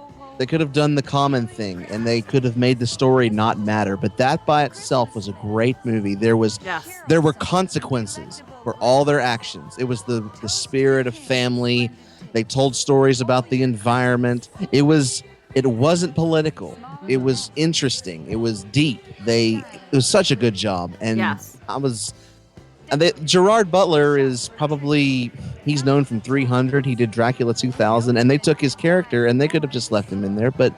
done the common thing and they could have made the story not matter, but that by itself was a great movie. There were consequences for all their actions. It was the spirit of family. They told stories about the environment. It was It wasn't political. It was interesting. It was deep. It was such a good job. And Yes. Gerard Butler is probably, he's known from 300. He did Dracula 2000, and they took his character and they could have just left him in there. But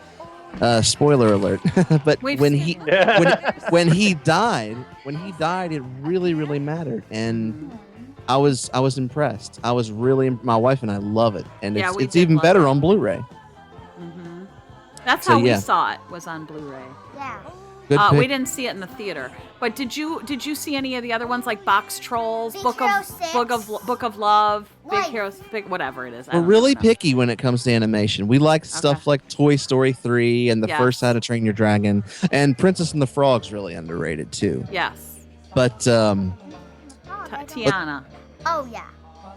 spoiler alert. But when he died, it really, really mattered. And I was impressed. My wife and I love it, and it's even better on Blu-ray. Mm-hmm. That's how we saw it, was on Blu-ray. Yeah. Good pick. We didn't see it in the theater. But did you see any of the other ones like Box Trolls, Big Book Hero of 6? Book of Love, Like- Big Heroes, whatever it is? I We're don't really know. picky when it comes to animation. We like stuff like Toy Story 3 and the Yes. first How to Train Your Dragon, and Princess and the Frog's really underrated too. Yes. But Tiana. Oh yeah.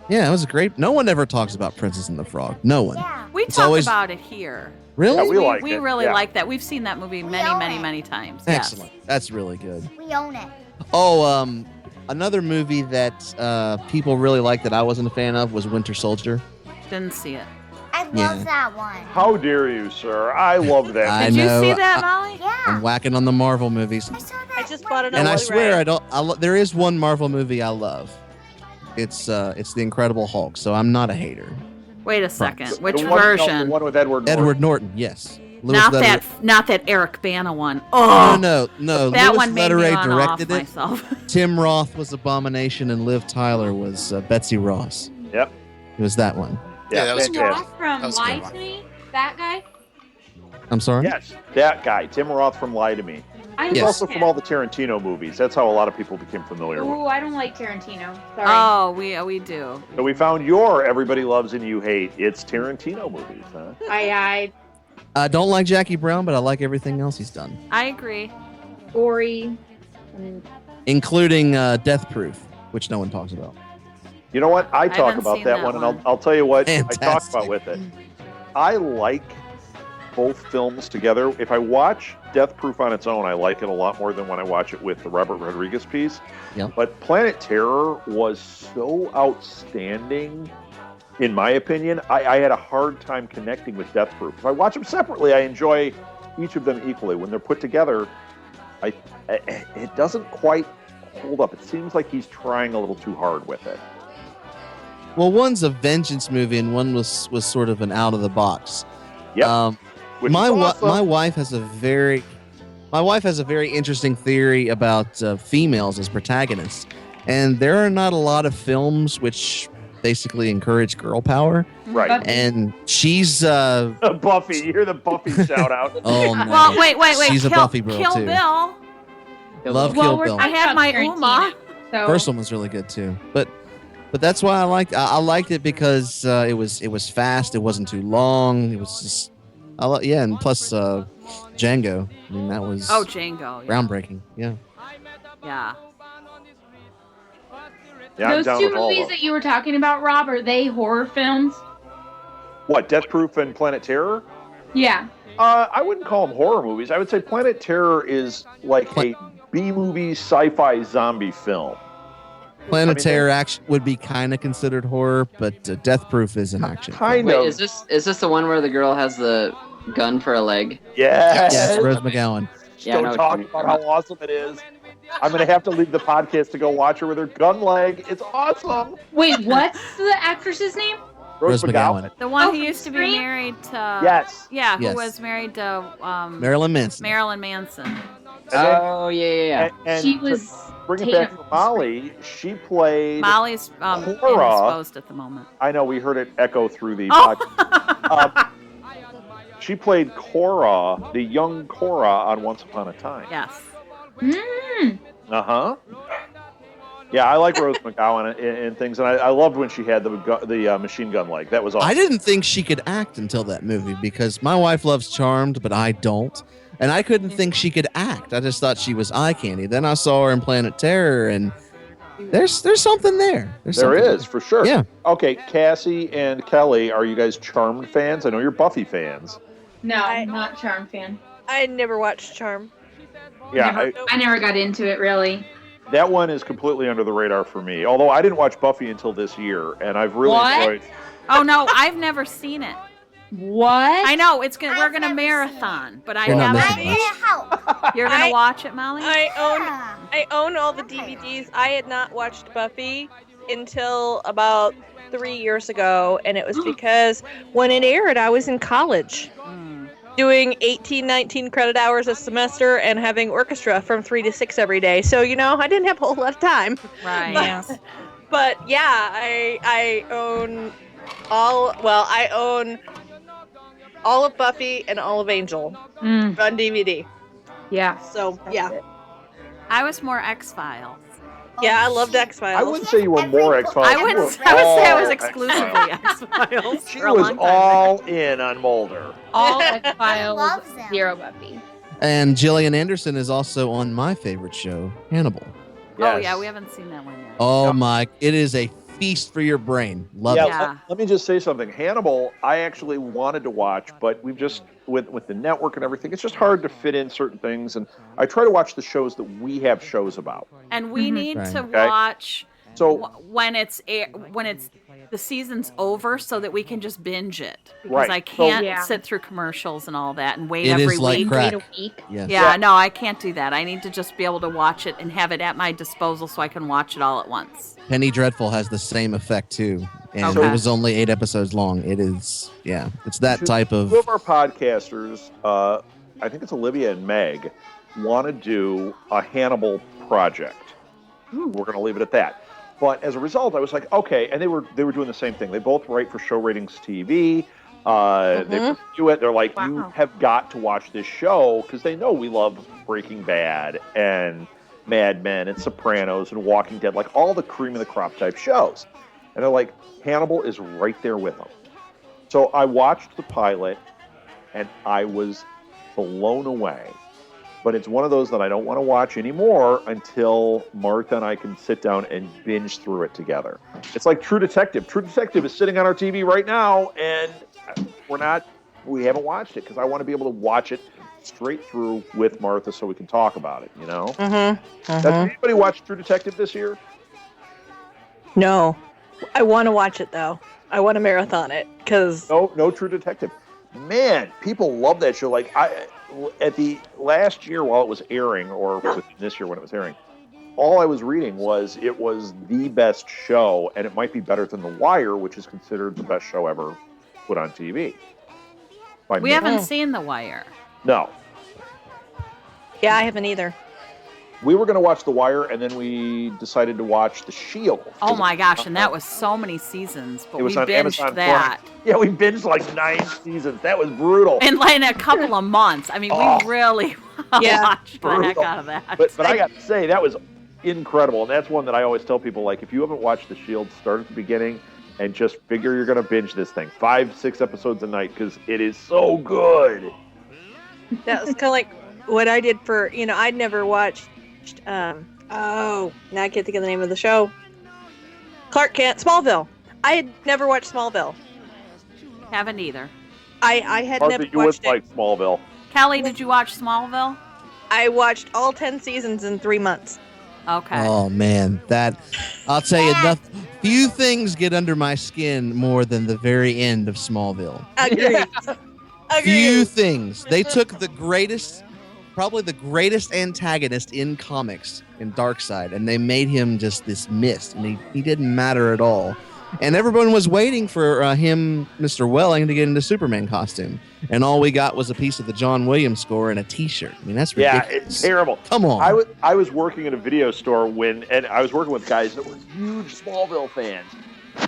yeah, it was great. No one ever talks about Princess and the Frog. No one. Yeah. We It's talk always- about it here. Really? Yeah, we like we it, really yeah. like that. We've seen that movie many, own many, it. many times. Excellent. That's really good. We own it. Oh, another movie that people really liked that I wasn't a fan of was Winter Soldier. Yes. Didn't see it. I love Yeah. that one. How dare you, sir? I love that. I Did you know. see that, Molly? Yeah. I'm whacking on the Marvel movies. I saw that. I just bought it on And I Blu-ray. swear there is one Marvel movie I love. It's The Incredible Hulk, so I'm not a hater. Wait a second. The Which one- version? The one with Edward Norton. Edward Norton, yes. Louis Not Leterrier- that Eric Bana one. Oh, No. that Louis one made me Leterrier run off directed it. myself. Tim Roth was Abomination, and Liv Tyler was Betsy Ross. Yep. It was that one. Yeah, that was fantastic. Roth from That was a good Lie one. to Me? That guy? I'm sorry? Yes, that guy, Tim Roth from Lie to Me. I He's Yes. also from all the Tarantino movies. That's how a lot of people became familiar with. Ooh, I don't like Tarantino. Sorry. Oh, we do. So we found your Everybody Loves and You Hate. It's Tarantino movies, huh? I I don't like Jackie Brown, but I like everything else he's done, I agree. Ori. And including Death Proof, which no one talks about. You know what? I talk haven't about seen that that one, and one. I'll tell you what I talk Fantastic. about with it. I like both films together. If I watch Death Proof on its own, I like it a lot more than when I watch it with the Robert Rodriguez piece. Yep. But Planet Terror was so outstanding, in my opinion. I had a hard time connecting with Death Proof. If I watch them separately, I enjoy each of them equally. When they're put together, it doesn't quite hold up. It seems like he's trying a little too hard with it. Well, one's a vengeance movie, and one was sort of an out of the box. Yep. Which My is awesome. my wife has a very interesting theory about females as protagonists, and there are not a lot of films which basically encourage girl power. Right. And she's Buffy. You hear the Buffy shout out. oh no, Well, wait. she's a Buffy girl Kill too. Bill. Love well, Kill we're Bill. talking I had about my Tarantino, Uma. So First one was really good too, but that's why I liked it because it was fast. It wasn't too long. It was just and plus Django. I mean that was Django. Yeah. groundbreaking. Yeah. Yeah. Yeah, I'm those down two with all of movies them. that you were talking about, Rob, are they horror films? What, Death Proof and Planet Terror? Yeah. I wouldn't call them horror movies. I would say Planet Terror is like a B-movie sci-fi zombie film. Planet I mean, Terror action would be kind of considered horror, but Death Proof is an action. Kind Wait, of. is this the one where the girl has the gun for a leg? Yes. Yes, Rose McGowan. Yeah, I know Don't what talk you mean. about how awesome it is. I'm going to have to leave the podcast to go watch her with her gun leg. It's awesome. Wait, what's the actress's name? Rose McGowan. The one Oh, who from used to be Scream? married to. Yes. Yeah, who Yes. was married to Marilyn Manson. Marilyn Manson. And then- Oh yeah. and She to was bring it Tatum. back to Molly, she played... Molly's Cora. indisposed at the moment. I know, we heard it echo through the Oh. podcast. She played Cora, the young Cora on Once Upon a Time. Yes. Mm. Uh-huh. Yeah, I like Rose McGowan and things, and I loved when she had the machine gun leg. That was awesome. I didn't think she could act until that movie because my wife loves Charmed, but I don't. And I couldn't think she could act. I just thought she was eye candy. Then I saw her in Planet Terror, and there's something there. There something is, for sure. Yeah. Okay, Cassie and Kelly, are you guys Charmed fans? I know you're Buffy fans. No, I- I'm not Charm fan. I never watched Charm. Yeah, I never got into it really. that one is completely under the radar for me. Although I didn't watch Buffy until this year, and I've really What? enjoyed... Oh no, I've never seen it. What? I know we're I've gonna never marathon, but I You're not haven't. missing I'm gonna help. You're gonna watch it, Molly? I own all the DVDs. I had not watched Buffy until about 3 years ago, and it was because when it aired, I was in college. Doing 18, 19 credit hours a semester and having orchestra from 3 to 6 every day. So, I didn't have a whole lot of time. Right. But yeah, I own I own all of Buffy and all of Angel on DVD. Yeah. So, yeah. I was more X-Files. Yeah, I loved X-Files. I wouldn't say you were more X-Files. I would say I was all exclusively X-Files. She for a was long time. all in on Mulder. All X-Files, loves them. 0 Buffy. And Gillian Anderson is also on my favorite show, Hannibal. Oh Yes. yeah, we haven't seen that one yet. Oh my, it is a feast for your brain. Love Yeah, it. Yeah. let me just say something. Hannibal, I actually wanted to watch, but we've just, with the network and everything, it's just hard to fit in certain things. And I try to watch the shows that we have shows about. And we need Right. to Okay. watch So, when it's the season's over, so that we can just binge it. Because Right. I can't Yeah. sit through commercials and all that and wait It every is like week. crack. Wait a week. Yes. Yeah, no, I can't do that. I need to just be able to watch it and have it at my disposal so I can watch it all at once. Penny Dreadful has the same effect too. And Okay. it was only 8 episodes long. It is, it's that Two- type of. two of our podcasters, I think it's Olivia and Meg, want to do a Hannibal project. We're going to leave it at that. But as a result, I was like, okay, and they were doing the same thing. They both write for Show Ratings TV. They do it. They're like, you Wow. have got to watch this show because they know we love Breaking Bad and Mad Men and Sopranos and Walking Dead, like all the cream of the crop type shows. And they're like, Hannibal is right there with them. So I watched the pilot, and I was blown away. But it's one of those that I don't want to watch anymore until Martha and I can sit down and binge through it together. It's like True Detective. True Detective is sitting on our TV right now, and we haven't watched it because I want to be able to watch it straight through with Martha so we can talk about it, Does anybody watch True Detective this year? No. I want to watch it, though. I want to marathon it, because... No True Detective. Man, people love that show. Like, at the last year while it was airing, or this year when it was airing, all I was reading was it was the best show, and it might be better than The Wire, which is considered the best show ever put on TV. We haven't seen The Wire. No. Yeah, I haven't either. We were going to watch The Wire, and then we decided to watch The Shield. Oh my gosh, and that was so many seasons, but It was we on binged Amazon that. Prime. Yeah, we binged like 9 seasons. That was brutal. In a couple of months. I mean, we really watched the heck brutal. out of that. But I got to say, that was incredible. And that's one that I always tell people, like, if you haven't watched The Shield, start at the beginning and just figure you're going to binge this thing. 5-6 episodes a night, because it is so good. That was kind of like what I did for, I'd never watched, now I can't think of the name of the show. Clark Kent, Smallville. I had never watched Smallville. Haven't either. I had Martha, never you would watched it. like Smallville. Kelly, did you watch Smallville? I watched all 10 seasons in 3 months. Okay. Oh man, I'll tell you, few things get under my skin more than the very end of Smallville. Agreed. Few things. They took probably the greatest antagonist in comics in Darkseid, and they made him just this mist, and he didn't matter at all. And everyone was waiting for him, Mr. Welling, to get into Superman costume. And all we got was a piece of the John Williams score and a T-shirt. I mean, that's ridiculous. Yeah, it's terrible. Come on. I was working in a video store and I was working with guys that were huge Smallville fans.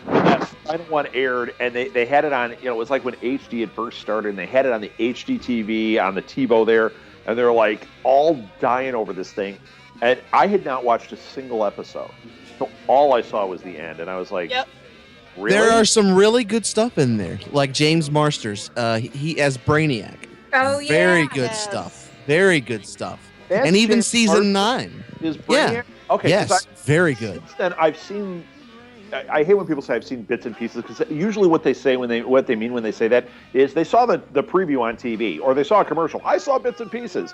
And that final one aired, and they had it on, it was like when HD had first started, and they had it on the HD TV, on the TiVo there, and they were like all dying over this thing. And I had not watched a single episode. So all I saw was the end, and I was like, Yep. Really? There are some really good stuff in there, like James Marsters. He as Brainiac. Oh, yeah. Very good stuff. Very good stuff. That's And even James season Marsden 9. is Brainiac? Yeah. Okay. 'cause Yes, very good. Since then, I've seen. I hate when people say I've seen bits and pieces, because usually what they mean when they say that is they saw the preview on TV or they saw a commercial. I saw bits and pieces,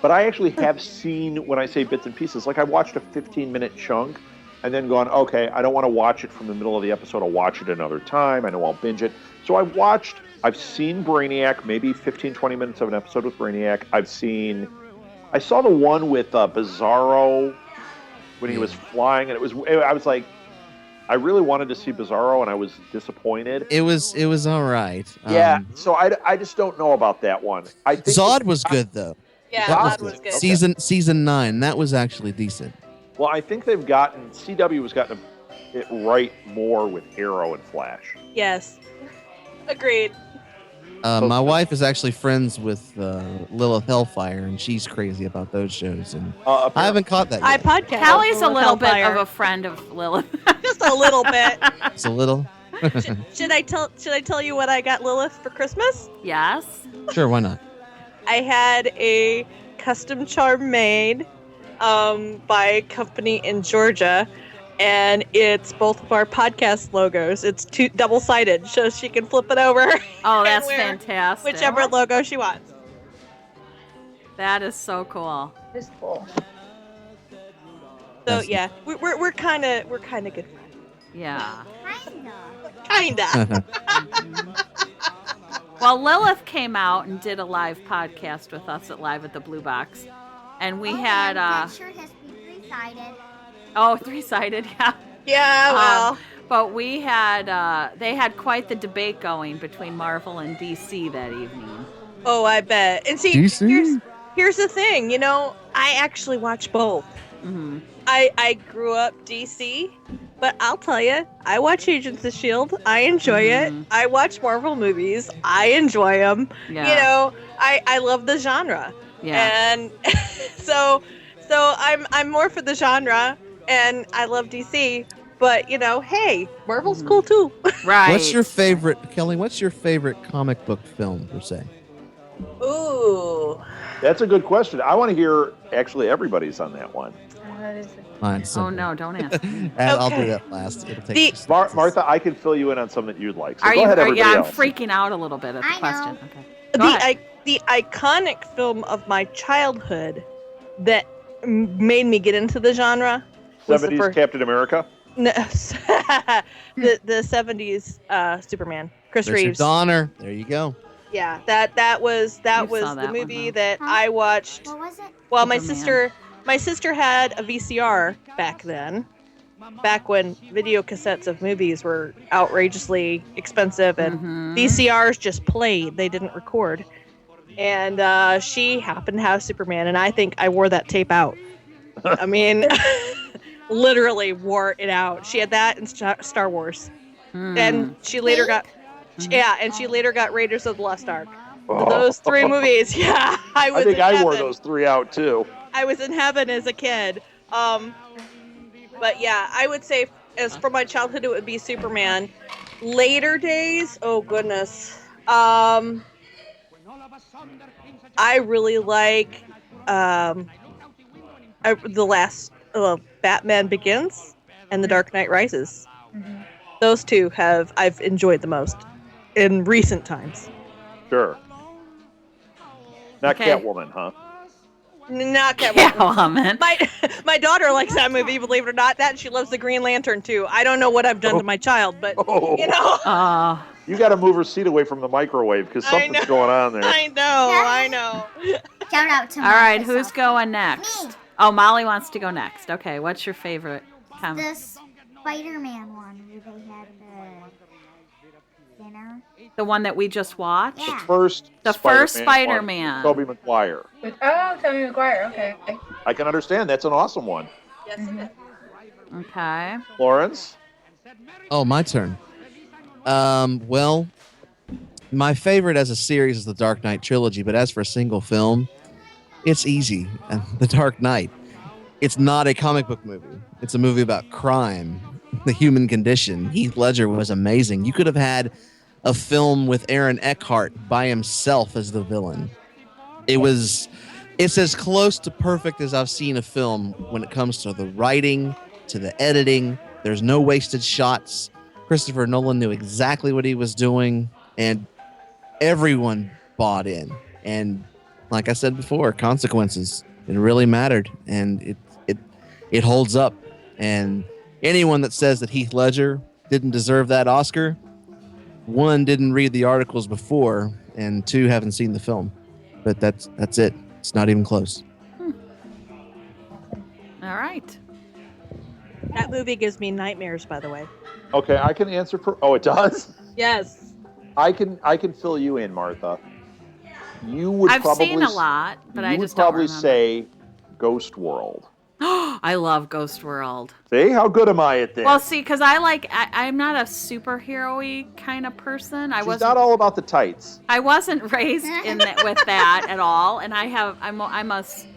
but I actually have seen, when I say bits and pieces, like I watched a 15-minute chunk and then gone, okay, I don't want to watch it from the middle of the episode. I'll watch it another time. I know I'll binge it. So I watched I've seen Brainiac, maybe 15, 20 minutes of an episode with Brainiac. I saw the one with Bizarro when he was flying, and I was like, I really wanted to see Bizarro, and I was disappointed. It was all right. Yeah, so I just don't know about that one. I think Zod was good though. Yeah, That Zod was good. Season 9, that was actually decent. Well, I think CW has gotten it right more with Arrow and Flash. Yes. Agreed. My wife is actually friends with Lilith Hellfire, and she's crazy about those shows. And I haven't caught that yet. I podcast. Callie's a with little bit Hellfire. of a friend of Lilith. Just a little bit. It's a little. Should I tell you what I got Lilith for Christmas? Yes. Sure, why not? I had a custom charm made by a company in Georgia, and it's both of our podcast logos. It's double-sided, so she can flip it over. Oh, that's wear fantastic. whichever logo she wants. That is so cool. It's cool. So yeah, we're kind of good friends. Yeah. Kinda. Well, Lilith came out and did a live podcast with us at Live at the Blue Box. And we had That shirt has to be three-sided. oh, three-sided, yeah. Yeah, well. But we had they had quite the debate going between Marvel and DC that evening. Oh, I bet. And see, DC? here's the thing. You know, I actually watch both. Mm-hmm. I grew up DC, but I'll tell you, I watch Agents of S.H.I.E.L.D. I enjoy it. I watch Marvel movies. I enjoy them. Yeah. You know, I love the genre. Yeah. And so I'm more for the genre, and I love DC. But, you know, hey, Marvel's cool too. Right. What's your favorite, Kelly? What's your favorite comic book film per se? Ooh. That's a good question. I want to hear actually everybody's on that one. Mine's Oh simple. no, don't answer. I'll do Okay. that last. It'll take Martha, I can fill you in on some that you'd like. So Are go you? ahead, everybody I'm else. freaking out a little bit at the I question. know. Okay. Go ahead. The iconic film of my childhood that made me get into the genre was the 70s first. Captain America. No, the 70s Superman, Chris There's your Reeves. Donner. There you go. Yeah, that was You saw the that movie one, huh? that Huh? I watched. What was it? Well, my Superman. sister had a VCR back then, back when video cassettes of movies were outrageously expensive, and Mhm. VCRs just played; they didn't record. And she happened to have Superman, and I think I wore that tape out. I mean, literally wore it out. She had that and Star Wars, Hmm. and she later got, and she later got Raiders of the Lost Ark. Those three movies, yeah, I was. I think in I wore heaven. those three out too. I was in heaven as a kid. But yeah, I would say as for my childhood, it would be Superman. Later days, oh goodness. I really like the last Batman Begins and The Dark Knight Rises. Those two I've enjoyed the most in recent times. Sure. Not Okay. Catwoman, huh? Not Catwoman. Catwoman. My daughter likes that movie, believe it or not. That and she loves the Green Lantern too. I don't know what I've done to my child, but Oh, you know, Oh, you got to move her seat away from the microwave because I something's know. going on there. I know. Shout out to all right. Martha Who's South. going next? Me. Oh, Molly wants to go next. Okay, what's your favorite comic? The Spider-Man one where they had the dinner. The one that we just watched? Yeah. First, The first one, Spider-Man. Tobey Maguire. Oh, Tobey Maguire. Okay. I can understand. That's an awesome one. Yes, Okay. Lawrence? Oh, my turn. Well, my favorite as a series is the Dark Knight trilogy, but as for a single film, it's easy. The Dark Knight. It's not a comic book movie. It's a movie about crime, the human condition. Heath Ledger was amazing. You could have had a film with Aaron Eckhart by himself as the villain. It's as close to perfect as I've seen a film when it comes to the writing, to the editing. There's no wasted shots. Christopher Nolan knew exactly what he was doing, and everyone bought in. And like I said before, consequences. It really mattered, and it holds up. And anyone that says that Heath Ledger didn't deserve that Oscar, one, didn't read the articles before, and two, haven't seen the film. But that's it. It's not even close. All right. That movie gives me nightmares, by the way. Okay, I can answer for. Oh, it does. Yes. I can fill you in, Martha. You would I've probably seen a lot, but I just would probably don't remember. say Ghost World. I love Ghost World. See, how good am I at this? Well, see, because I'm not a superhero-y kind of person. She's not all about the tights. I wasn't raised with that at all, and I'm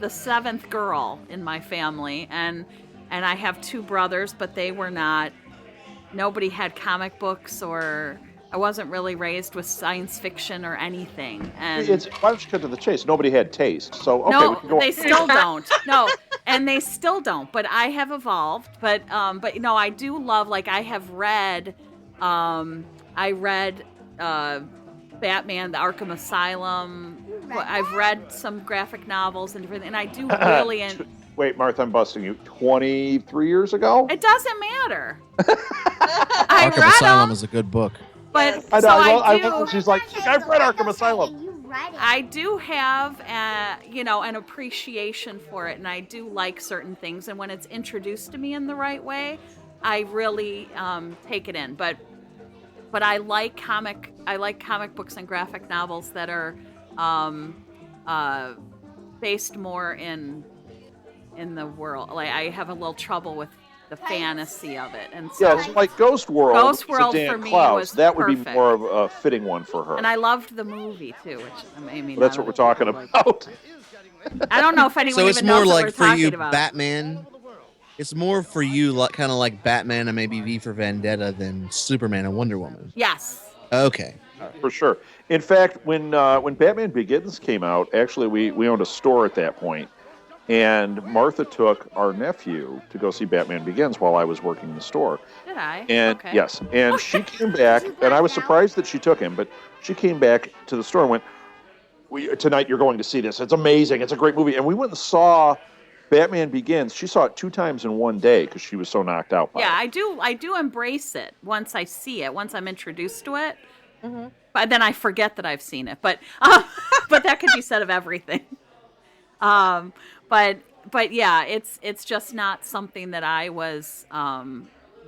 the seventh girl in my family, and I have two brothers, but they were not. Nobody had comic books, or I wasn't really raised with science fiction or anything. And Why don't you cut to the chase? Nobody had taste, so okay. no, they still don't. No, and they still don't. But I have evolved. But I do love. Like I have read, I read Batman: The Arkham Asylum. I've read some graphic novels and different. And I do really. Wait, Martha, I'm busting you. 23 years ago? It doesn't matter. Arkham Asylum is a good book. But I so know. I do. She's like, I've read Arkham Asylum. You read it. I do have, an appreciation for it, and I do like certain things. And when it's introduced to me in the right way, I really take it in. But I like comic books and graphic novels that are based more in the world. Like I have a little trouble with the fantasy of it, and so Yeah, it's like Ghost World. Ghost World Dan for me Klaus. was that would perfect. be more of a fitting one for her. And I loved the movie too, which I mean, That's what we're talking about. I don't know if anyone So it's even more knows like what for we're you, talking about. Batman. It's more for you, like kind of like Batman and maybe V for Vendetta than Superman and Wonder Woman. Yes. Okay. For sure. In fact, when Batman Begins came out, actually we owned a store at that point, and Martha took our nephew to go see Batman Begins while I was working the store. Did I? And okay. yes, and she came back, and I was surprised that she took him, but she came back to the store and went, tonight you're going to see this. It's amazing. It's a great movie. And we went and saw Batman Begins. She saw it 2 times in one day because she was so knocked out by it. I do embrace it once I see it, once I'm introduced to it. Mm-hmm. But then I forget that I've seen it. But but that could be said of everything. But yeah, it's just not something that I was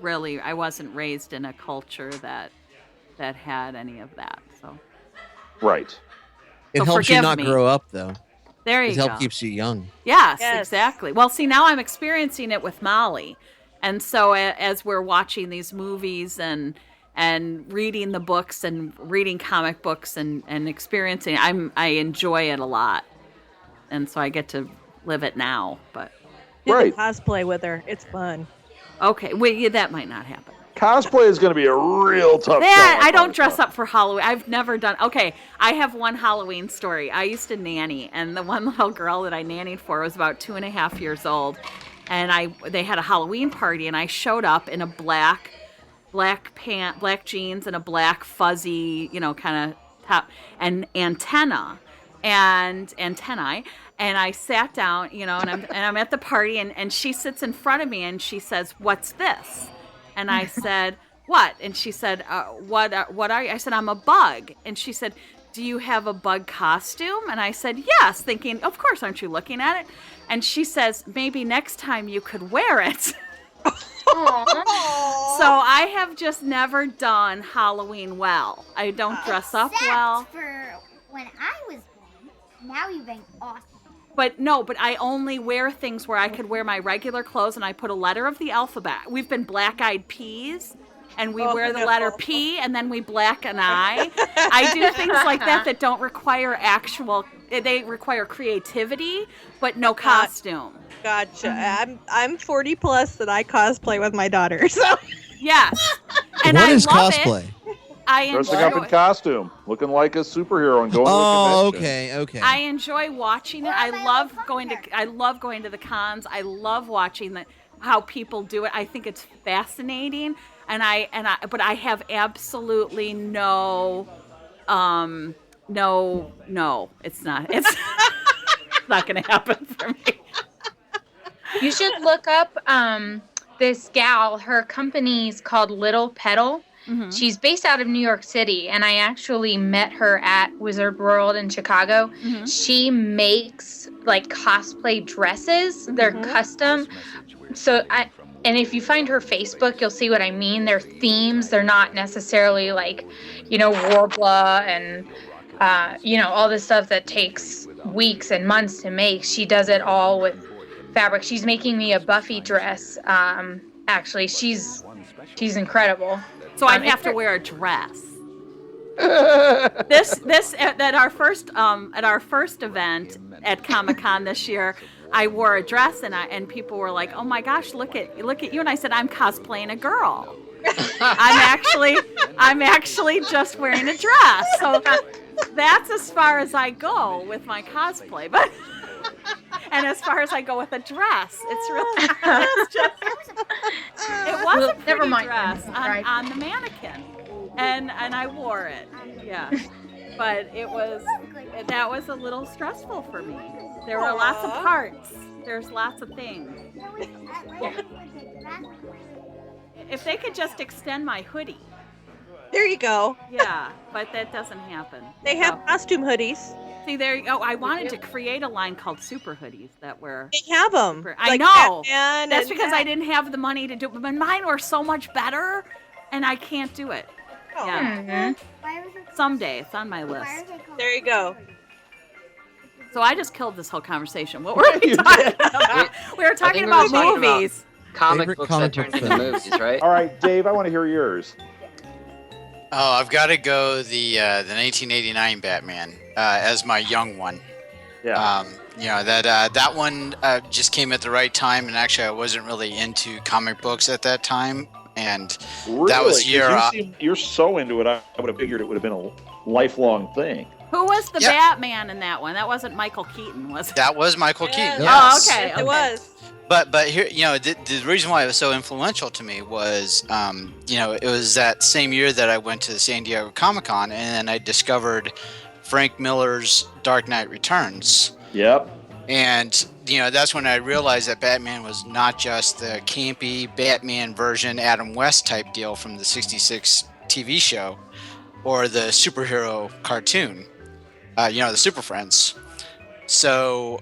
really. I wasn't raised in a culture that had any of that. So Right. It So helps you forgive not me. grow up, though. there you It go. helps keeps you young. Yes, Yes. exactly. Well, see, now I'm experiencing it with Molly, and so as we're watching these movies and reading the books and reading comic books and experiencing, I enjoy it a lot, and so I get to live it now. But Do Right. the cosplay with her. It's fun. okay, yeah, that might not happen. Cosplay is going to be a real tough Yeah, sell, I don't Martha. dress up for Halloween. I've never done. Okay, I have one Halloween story. I used to nanny, and the one little girl that I nannied for was about 2.5 years old, and they had a Halloween party, and I showed up in a black jeans and a black fuzzy, kind of top and antennae, and I sat down, and I'm at the party, and she sits in front of me, and she says, "What's this?" And I said, "What?" And she said, what are you?" I said, "I'm a bug." And she said, "Do you have a bug costume?" And I said, "Yes," thinking, of course, aren't you looking at it? And she says, "Maybe next time you could wear it." So I have just never done Halloween well. I don't dress up well. Except for when I was born. Now you've been awesome. But I only wear things where I could wear my regular clothes, and I put a letter of the alphabet. We've been black-eyed peas, and we wear the letter P, and then we black an eye. I do things like that don't require they require creativity, but no costume. Gotcha. I'm 40 plus and I cosplay with my daughter. So Yes. And What I is love cosplay? it. I Dressing up in enjoy costume, looking like a superhero and going to a Oh, convention. okay. I enjoy watching it. I love going to the cons. I love watching how people do it. I think it's fascinating. But I have absolutely no, it's not. It's not going to happen for me. You should look up this gal. Her company's called Little Petal, Mhm. She's based out of New York City, and I actually met her at Wizard World in Chicago. Mhm. She makes like cosplay dresses. They're Mhm. custom. And if you find her Facebook, you'll see what I mean. They're themes. They're not necessarily like, Warbler and, all this stuff that takes weeks and months to make. She does it all with fabric. She's making me a Buffy dress. Actually, she's incredible. So I'd have to wear a dress. This at our first event at Comic-Con this year, I wore a dress and people were like, "Oh my gosh, look at you!" And I said, "I'm cosplaying a girl. I'm actually just wearing a dress." So that's as far as I go with my cosplay, but and as far as I go with a dress, it was a pretty dress on the mannequin, and I wore it. Yeah, but that was a little stressful for me. There were lots of parts. There's lots of things. If they could just extend my hoodie. There you go. Yeah, but that doesn't happen. They have costume hoodies. See, there you go. I wanted to create a line called super hoodies that were... They have them. I know. That's because I didn't have the money to do it. But mine were so much better, and I can't do it. Oh. Yeah. Someday. It's on my list. There you go. So I just killed this whole conversation. What were we talking about? We were talking about movies. Comic books that turned into movies, right? All right, Dave, I want to hear yours. Oh, I've got to go the 1989 Batman as my young one. Yeah. That one just came at the right time, and actually I wasn't really into comic books at that time, and Really? that was You're so into it. I would have figured it would have been a lifelong thing. Who was the Batman in that one? That wasn't Michael Keaton, was it? That was Michael Keaton. Yes. Yes. Oh, okay. It was. But here, the reason why it was so influential to me was, it was that same year that I went to the San Diego Comic-Con, and then I discovered Frank Miller's Dark Knight Returns. Yep. And, that's when I realized that Batman was not just the campy Batman version Adam West type deal from the 66 TV show or the superhero cartoon, the Super Friends. So,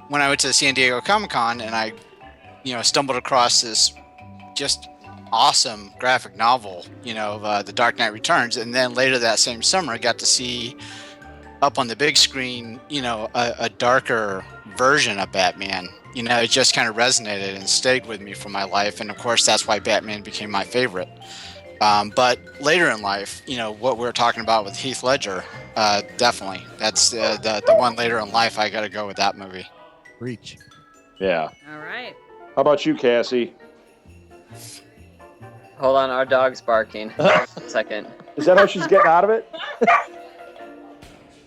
when I went to the San Diego Comic-Con and I, stumbled across this just awesome graphic novel, The Dark Knight Returns, and then later that same summer I got to see up on the big screen, a darker version of Batman. It just kind of resonated and stayed with me for my life, and of course that's why Batman became my favorite. But later in life, what we were talking about with Heath Ledger, definitely. That's the one later in life. I got to go with that movie. Reach. Yeah. All right. How about you, Cassie? Hold on, our dog's barking. A second. Is that how she's getting out of it?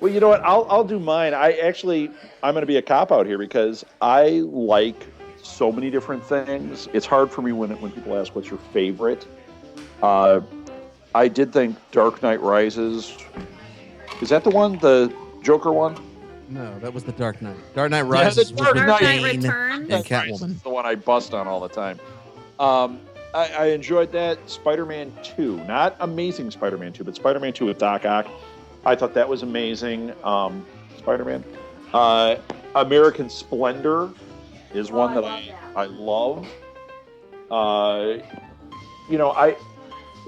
Well, you know what? I'll do mine. I'm going to be a cop-out here because I like so many different things. It's hard for me when people ask what's your favorite. I did think Dark Knight Rises. Is that the one, the Joker one? No, that was the Dark Knight. Dark Knight Rises was Dark with Knight Bane Returns. and Catwoman. It's the one I bust on all the time. I enjoyed that. Spider-Man 2. Not Amazing Spider-Man 2, but Spider-Man 2 with Doc Ock. I thought that was amazing. Spider-Man. American Splendor is one that I love.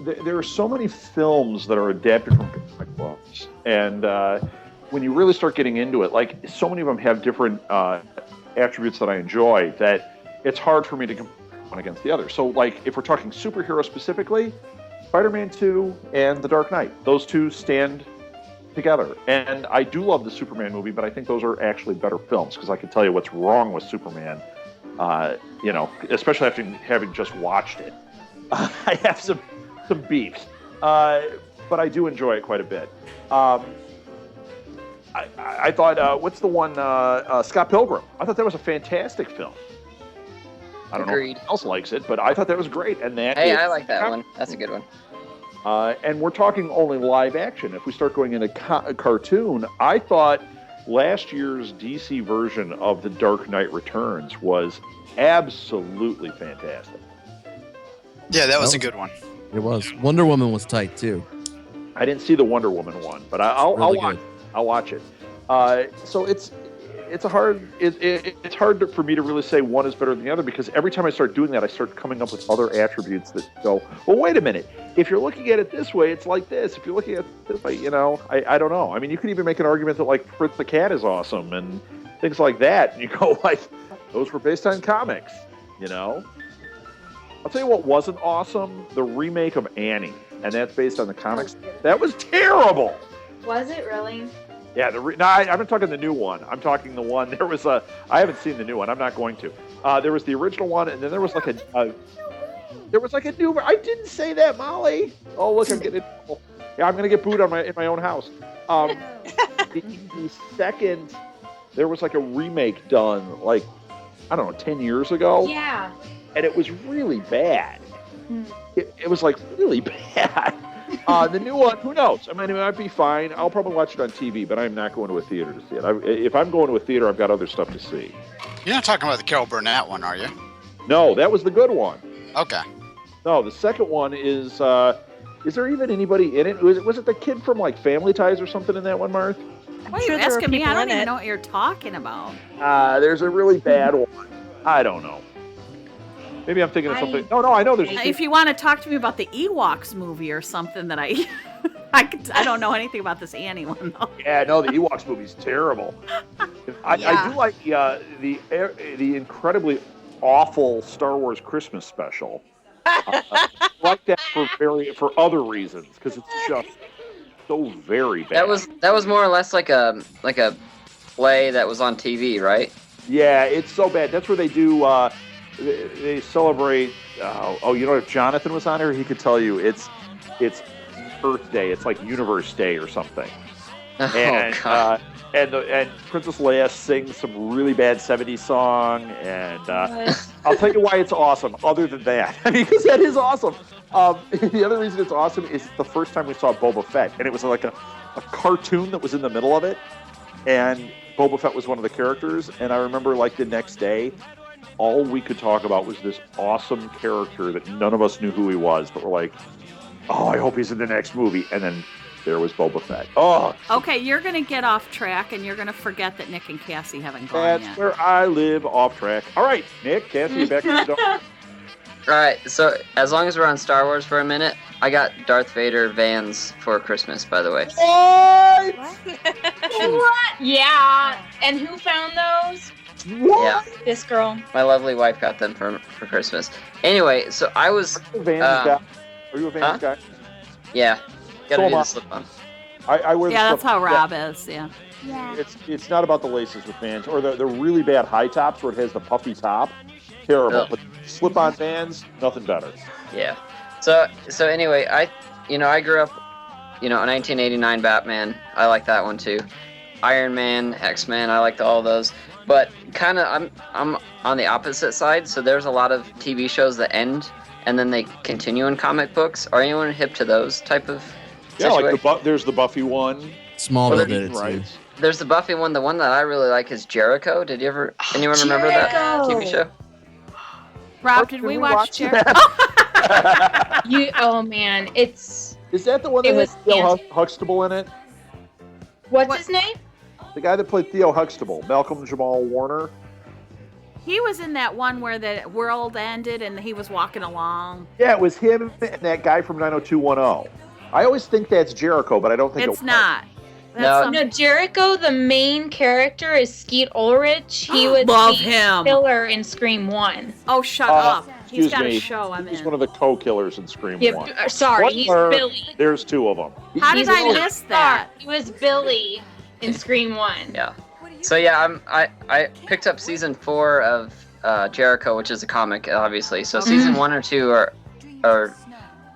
There are so many films that are adapted from comic books. And when you really start getting into it, like so many of them have different attributes that I enjoy that it's hard for me to compare one against the other. So like if we're talking superhero specifically, Spider-Man 2 and The Dark Knight, those two stand together. And I do love the Superman movie, but I think those are actually better films because I can tell you what's wrong with Superman, especially after having just watched it. I have some beefs, but I do enjoy it quite a bit. I thought, what's the one, Scott Pilgrim? I thought that was a fantastic film. I don't know if anyone else likes it, but I thought that was great. And I like that one. That's a good one. And we're talking only live action. If we start going into cartoon, I thought last year's DC version of The Dark Knight Returns was absolutely fantastic. Yeah, that was a good one. It was. Wonder Woman was tight too. I didn't see the Wonder Woman one, but I'll Really watch. good. I'll watch it. So it's hard for me to really say one is better than the other, because every time I start doing that, I start coming up with other attributes that go, well, wait a minute. If you're looking at it this way, it's like this. If you're looking at it this way, I don't know. I mean, you could even make an argument that like Fritz the Cat is awesome and things like that. And you go like, those were based on comics, I'll tell you what wasn't awesome: the remake of Annie. And that's based on the comics. That was terrible. Was it really? Yeah, I'm not talking the new one. I'm talking the one. I haven't seen the new one. I'm not going to. There was the original one, and then there was like a new. I didn't say that, Molly. Oh, look, I'm getting. Yeah, I'm gonna get booed in my own house. The second, there was like a remake done, like, I don't know, 10 years ago. Yeah. And it was really bad. It was like really bad. The new one, who knows? I mean, it might be fine. I'll probably watch it on TV, but I'm not going to a theater to see it. If I'm going to a theater, I've got other stuff to see. You're not talking about the Carol Burnett one, are you? No, that was the good one. Okay. No, the second one is there even anybody in it? Was it the kid from like Family Ties or something in that one, Marth? Why are you asking me? I don't even know what you're talking about. There's a really bad one. I don't know. Maybe I'm thinking of something. No, I know there's. If you want to talk to me about the Ewoks movie or something that I don't know anything about this Annie one though. Yeah, no, the Ewoks movie's terrible. I do like the incredibly awful Star Wars Christmas Special. I like that for other reasons, because it's just so very bad. That was more or less like a play that was on TV, right? Yeah, it's so bad. That's where they do. They celebrate. If Jonathan was on here, he could tell you it's Earth Day. It's like Universe Day or something. God. And Princess Leia sings some really bad 70s song, and I'll tell you why it's awesome. Other than that, I mean, because that is awesome. The other reason it's awesome is the first time we saw Boba Fett, and it was like a cartoon that was in the middle of it, and Boba Fett was one of the characters. And I remember, like, the next day, all we could talk about was this awesome character that none of us knew who he was, but we're like, oh, I hope he's in the next movie. And then there was Boba Fett. Oh. Okay, you're going to get off track, and you're going to forget that Nick and Cassie haven't gone yet. That's where I live, off track. All right, Nick, Cassie, you back to the door. All right, so as long as we're on Star Wars for a minute, I got Darth Vader Vans for Christmas, by the way. What? Yeah. And who found those? What? Yeah, This girl. my lovely wife got them for Christmas. Anyway, so I was... Are you a Vans guy? Are you a Vans guy? Yeah, gotta So do am I. the slip-on. I wear the Yeah, that's slip- how Rob is. Yeah. Yeah. It's not about the laces with Vans, or the really bad high tops where it has the puffy top. Terrible. Ugh. But slip-on Vans, nothing better. Yeah. So anyway, I grew up, a 1989 Batman. I like that one too. Iron Man, X-Men, I liked all those. But kind of, I'm on the opposite side. So there's a lot of TV shows that end and then they continue in comic books. Are anyone hip to those type of? Yeah, situation? like there's the Buffy one. Smallville did it too. Right. There's the Buffy one. The one that I really like is Jericho. Did anyone remember that TV show? Rob, did we watch Jerry? Oh man, it's Is that the one that It has was Theo Huxtable in it? what's What? his name? The guy that played Theo Huxtable, Malcolm Jamal Warner. He was in that one where the world ended and he was walking along. Yeah, it was him and that guy from 90210. I always think that's Jericho, but I don't think It's it not. No. That's No, Jericho. The main character is Skeet Ulrich. He was Love the him. killer in Scream 1. Oh, shut up. He's excuse got me. a show I'm He's in. one of the co-killers in Scream Yeah, 1. sorry, he's Spoiler, Billy. There's two of them. How did He's I Billy. miss that? He was Billy in Scream 1. Yeah. So yeah, I picked up season 4 of Jericho, which is a comic, obviously. So season 1 or 2 are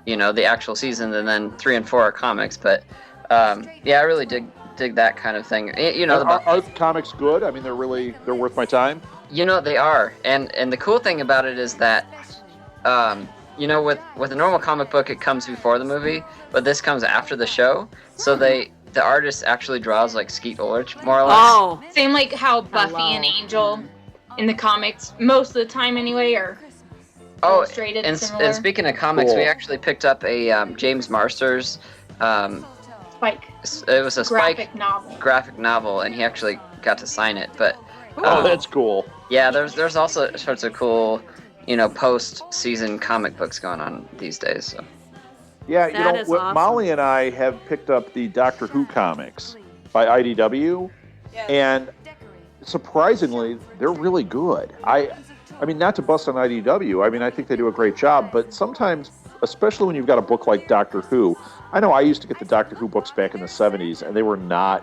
the actual season, and then 3 and 4 are comics. But yeah, I really dig that kind of thing. Are the comics good? I mean, they're worth my time. They are, and the cool thing about it is that, with a normal comic book, it comes before the movie, but this comes after the show. So the artist actually draws like Skeet Ulrich, more or less. Oh, Same like how Buffy Hello. and Angel in the comics, most of the time anyway, are Oh, Illustrated and similar. speaking of comics, Cool. we actually picked up a James Marsters. Spike It was a graphic novel. graphic novel, and he actually got to sign it. But Oh, that's cool. yeah, there's also sorts of cool, post-season comic books going on these days. So. Yeah, That is awesome. Molly and I have picked up the Doctor Who comics by IDW, and surprisingly, they're really good. I mean, not to bust on IDW. I mean, I think they do a great job, but sometimes, especially when you've got a book like Doctor Who, I know I used to get the Doctor Who books back in the 70s, and they were not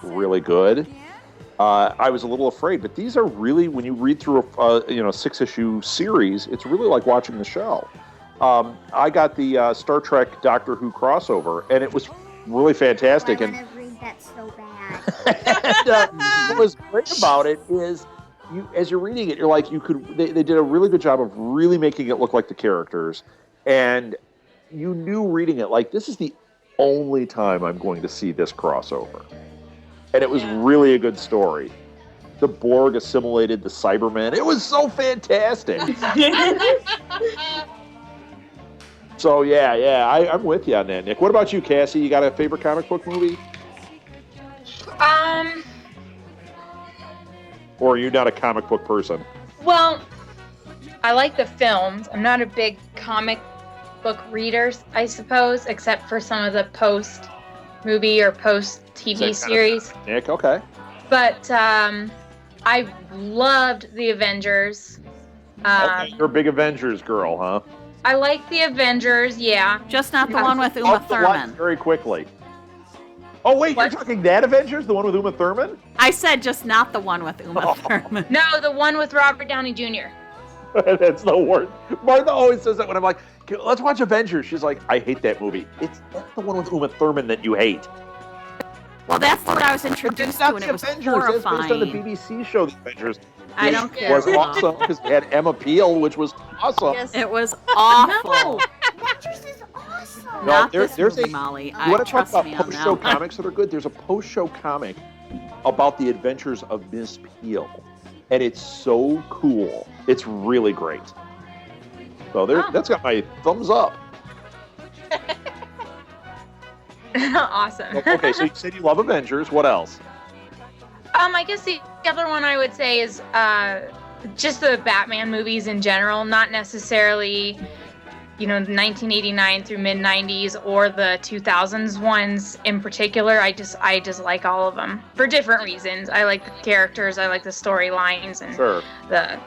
really good. I was a little afraid, but these are really, when you read through a 6-issue series, it's really like watching the show. I got the Star Trek Doctor Who crossover, and it was really fantastic. I And want to read that so bad. and, what was great about it is, as you're reading it, you're like, they did a really good job of really making it look like the characters, and you knew reading it, like, this is the only time I'm going to see this crossover. And it was really a good story. The Borg assimilated the Cybermen. It was so fantastic. So, I'm with you on that, Nick. What about you, Cassie? You got a favorite comic book movie? Or are you not a comic book person? Well, I like the films. I'm not a big comic book reader, I suppose, except for some of the post-movie or post-TV series. Nick, okay. But I loved the Avengers. Okay, you're a big Avengers girl, huh? I like the Avengers, yeah. Just not the one with Uma Off the line Thurman. very quickly. Oh, wait, What? you're talking that Avengers? The one with Uma Thurman? I said just not the one with Uma Thurman. No, the one with Robert Downey Jr. That's the worst. Martha always says that when I'm like, let's watch Avengers. She's like, I hate that movie. That's the one with Uma Thurman that you hate. Well, that's what I was It's introduced not to, and the it was Avengers. It's based on the horrifying. BBC show, The Avengers. I don't It care. was awesome because they had Emma Peel, which was awesome. Yes. It was awful. Avengers is awesome. No, Not there's this movie, a- Molly. You want to talk Trust about me on post-show that one. comics that are good? There's a post-show comic about the adventures of Miss Peel, and it's so cool. It's really great. So that's got my thumbs up. Awesome. Okay, so you said you love Avengers. What else? I guess the other one I would say is just the Batman movies in general, not necessarily, the 1989 through mid 90s or the 2000s ones in particular. I just like all of them for different reasons. I like the characters, I like the storylines, and Sure. the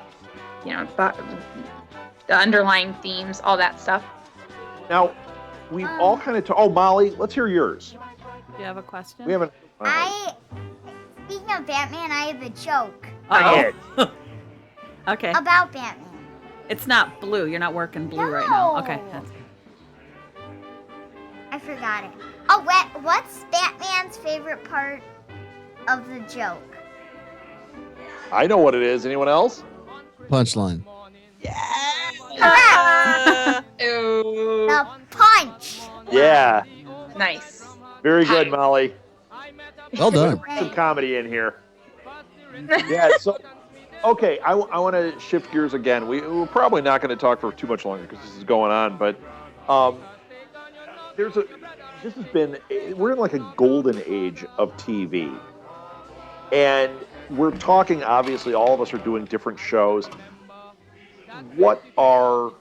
underlying themes, all that stuff. Now, we've all kind of... Oh, Molly, let's hear yours. Do you have a question? We haven't... Speaking of Batman, I have a joke Oh. Okay. about Batman. It's not blue. You're not working blue right now. Okay. No. That's I forgot it. Oh, what's Batman's favorite part of the joke? I know what it is. Anyone else? Punchline. Correct. Ooh. The punch. Yeah. Nice. Very good, Molly. Well done. Some comedy in here. Yeah, so... Okay, I want to shift gears again. We're probably not going to talk for too much longer because this is going on, but this has been... We're in like a golden age of TV. And we're talking, obviously, all of us are doing different shows. What are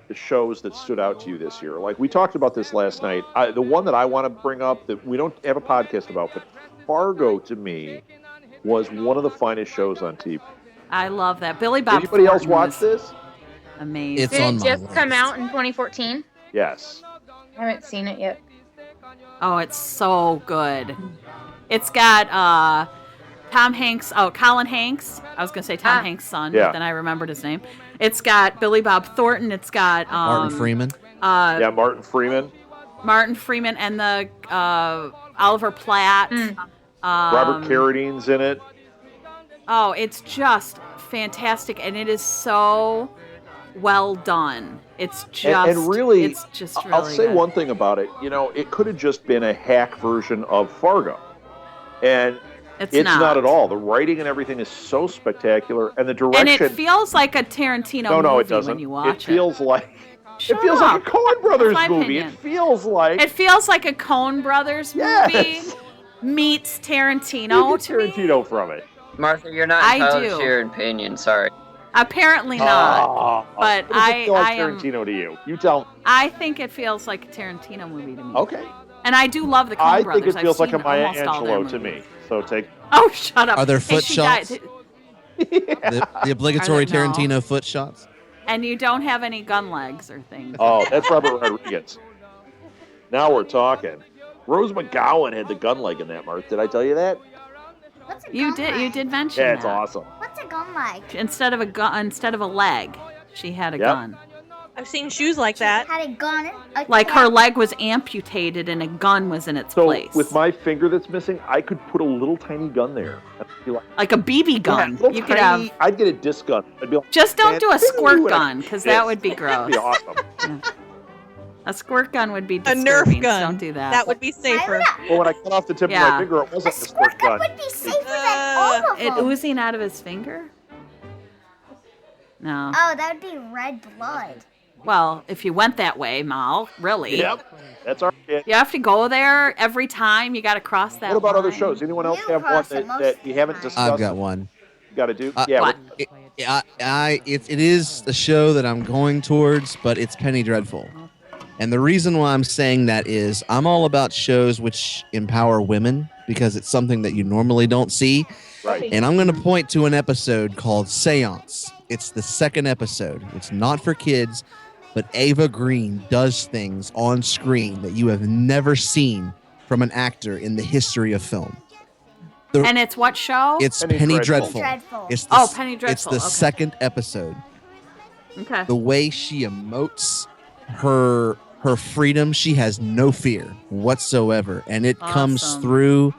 the shows that stood out to you this year? Like, we talked about this last night. The one that I want to bring up that we don't have a podcast about, but Fargo, to me, was one of the finest shows on TV. I love that. Billy Bob Anybody else Thornton watch was this? Amazing. It's Did on it my just list. come out in 2014? Yes. I haven't seen it yet. Oh, it's so good. It's got Tom Hanks. Oh, Colin Hanks. I was gonna say Tom Hanks' son, Yeah. but then I remembered his name. It's got Billy Bob Thornton. It's got Martin Freeman. Yeah, Martin Freeman. Martin Freeman and the Oliver Platt. Robert Carradine's in it. Oh, it's just fantastic, and it is so well done. It's just, And really, it's just really I'll say good. one thing about it. It could have just been a hack version of Fargo. And It's not at all. The writing and everything is so spectacular, and the direction. And it feels like a Tarantino movie it doesn't. when you watch it feels like Shut it feels like a up. Coen Brothers That's my movie. opinion. It feels like It feels like a Coen Brothers movie Yes. meets Tarantino You get to me. Tarantino from it. Martha, you're not I entitled do. to your opinion. Sorry. Apparently not. What But does it feel like I am- Tarantino to you? You tell me. I think it feels like a Tarantino movie to me. Okay. And I do love the Coen I Brothers. think it feels I've like a seen Maya almost all their Angelou to me. movies. So take. Oh, shut up. Are there Hey, foot she shots? died. The obligatory Are there- no. Tarantino foot shots. And you don't have any gun legs or things. Oh, that's Robert Rodriguez. Now we're talking. Rose McGowan had the gun leg in that, Mark. Did I tell you that? What's a You gun did. leg? You did mention Yeah, that. it's awesome. What's a gun leg? Instead of a leg, she had a Yep. gun. I've seen shoes like that. Had a gun. Like her leg was amputated and a gun was in its So place. with my finger that's missing, I could put a little tiny gun there. I'd be like, a BB gun. little You could tiny- have. I'd get a disc gun. I'd be like, Just don't man, do a pew, squirt and I- gun, because that would be gross. That'd be awesome. A squirt gun would be A disturbing. Nerf so gun. don't do that. That would be safer. Well, when I cut off the tip of Yeah. my finger, it A wasn't a squirt squirt gun gun. would be safer than all of It them. oozing out of his finger? No. Oh, that would be red blood. Well, if you went that way, Mal, really. Yep, that's our kid. You have to go there every time. You got to cross that What about other line. shows? Anyone else You have one cross it most that of you the haven't time. discussed? I've got one. You got to do? Uh, What? It is the show that I'm going towards, but it's Penny Dreadful. And the reason why I'm saying that is I'm all about shows which empower women because it's something that you normally don't see. Right. And I'm going to point to an episode called Seance. It's the second episode. It's not for kids, but Ava Green does things on screen that you have never seen from an actor in the history of film. And it's what show? It's Penny Penny Dreadful. Dreadful. Dreadful. It's the, Oh, Penny It's Dreadful, the okay. second episode. Okay. The way she emotes her freedom, she has no fear whatsoever, and it comes Awesome. through.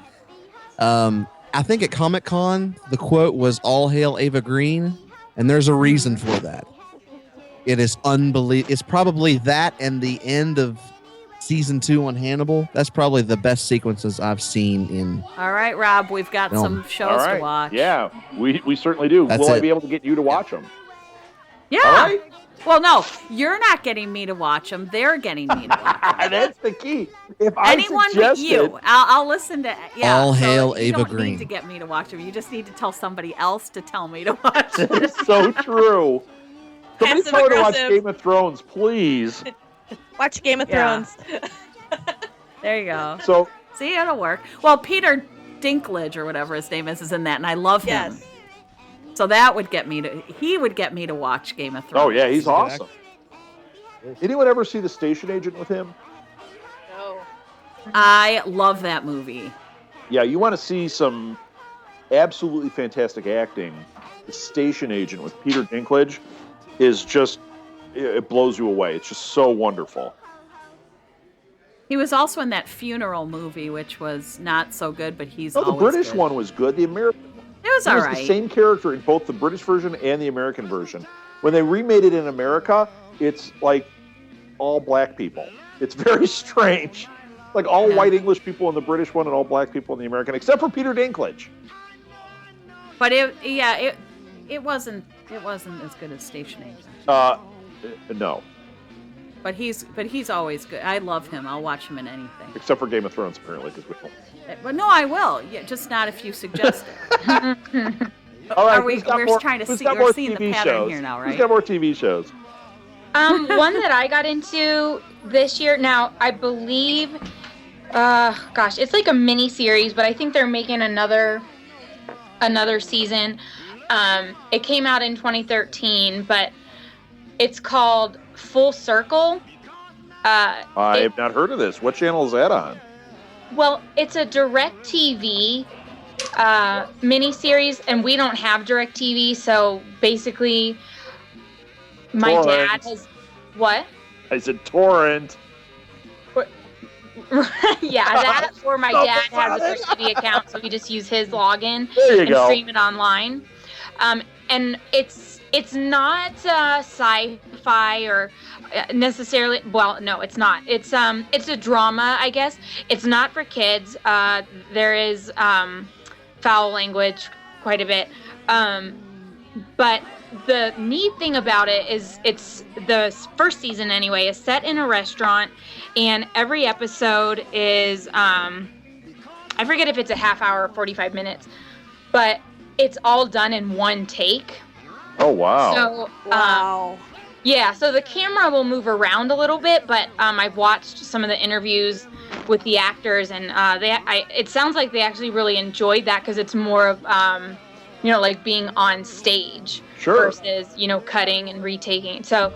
I think at Comic-Con the quote was "All hail Ava Green," and there's a reason for that. It is unbelievable. It's probably that and the end of season 2 on Hannibal. That's probably the best sequences I've seen in. All right, Rob, we've got No. some shows All right. to watch. Yeah, we certainly do. That's Will I it. be able to get you to watch them? Yeah. All right. Well, no, you're not getting me to watch them. They're getting me to watch them. That's the key. If I Anyone but suggested, you. I'll listen to. Yeah. All so hail you Ava don't Green. need to get me to watch them. You just need to tell somebody else to tell me to watch them. It's so true. Somebody Passive tell her to watch aggressive. Game of Thrones, please. Watch Game of Yeah. Thrones. There you go. So See, it'll work. Well, Peter Dinklage or whatever his name is in that, and I love him. Yes. So that would get me to. He would get me to watch Game of Thrones. oh yeah, he's Good awesome. Anyone ever see The Station Agent with him? No. I love that movie. Yeah, you want to see some absolutely fantastic acting. The Station Agent with Peter Dinklage is just, it blows you away. It's just so wonderful. He was also in that funeral movie, which was not so good, but he's No, the always British good. one was good. The American It was He all was right. the same character in both the British version and the American version. When they remade it in America, it's like all black people. It's very strange. Like all Yeah. white English people in the British one and all black people in the American, except for Peter Dinklage. But it wasn't as good as Station Agent. No, But he's always good. I love him. I'll watch him in anything. except for Game of Thrones, apparently. Because we don't. But no, I will. Yeah, just not if you suggest it. All right, We're trying to who's see. got We're more seeing the TV pattern shows? here now, Who's right? got more TV shows? One that I got into this year. Now I believe, gosh, it's like a mini series, but I think they're making another season. It came out in 2013, but it's called Full Circle. I have not heard of this. What channel is that on? Well, it's a DirecTV miniseries, and we don't have DirecTV, so basically, my Torrent. dad has what? I said torrent. Yeah, that or my Stop dad it, has a Robin. DirecTV account, so we just use his login There you and go. stream it online. And it's not sci-fi or necessarily. Well, no, it's not. It's a drama, I guess. It's not for kids. There is foul language quite a bit. But the neat thing about it is it's the first season anyway is set in a restaurant, and every episode is I forget if it's a half hour or 45 minutes, but it's all done in one take. Oh, wow. So Wow. yeah, so the camera will move around a little bit, but I've watched some of the interviews with the actors, and it sounds like they actually really enjoyed that because it's more of like being on stage versus cutting and retaking. So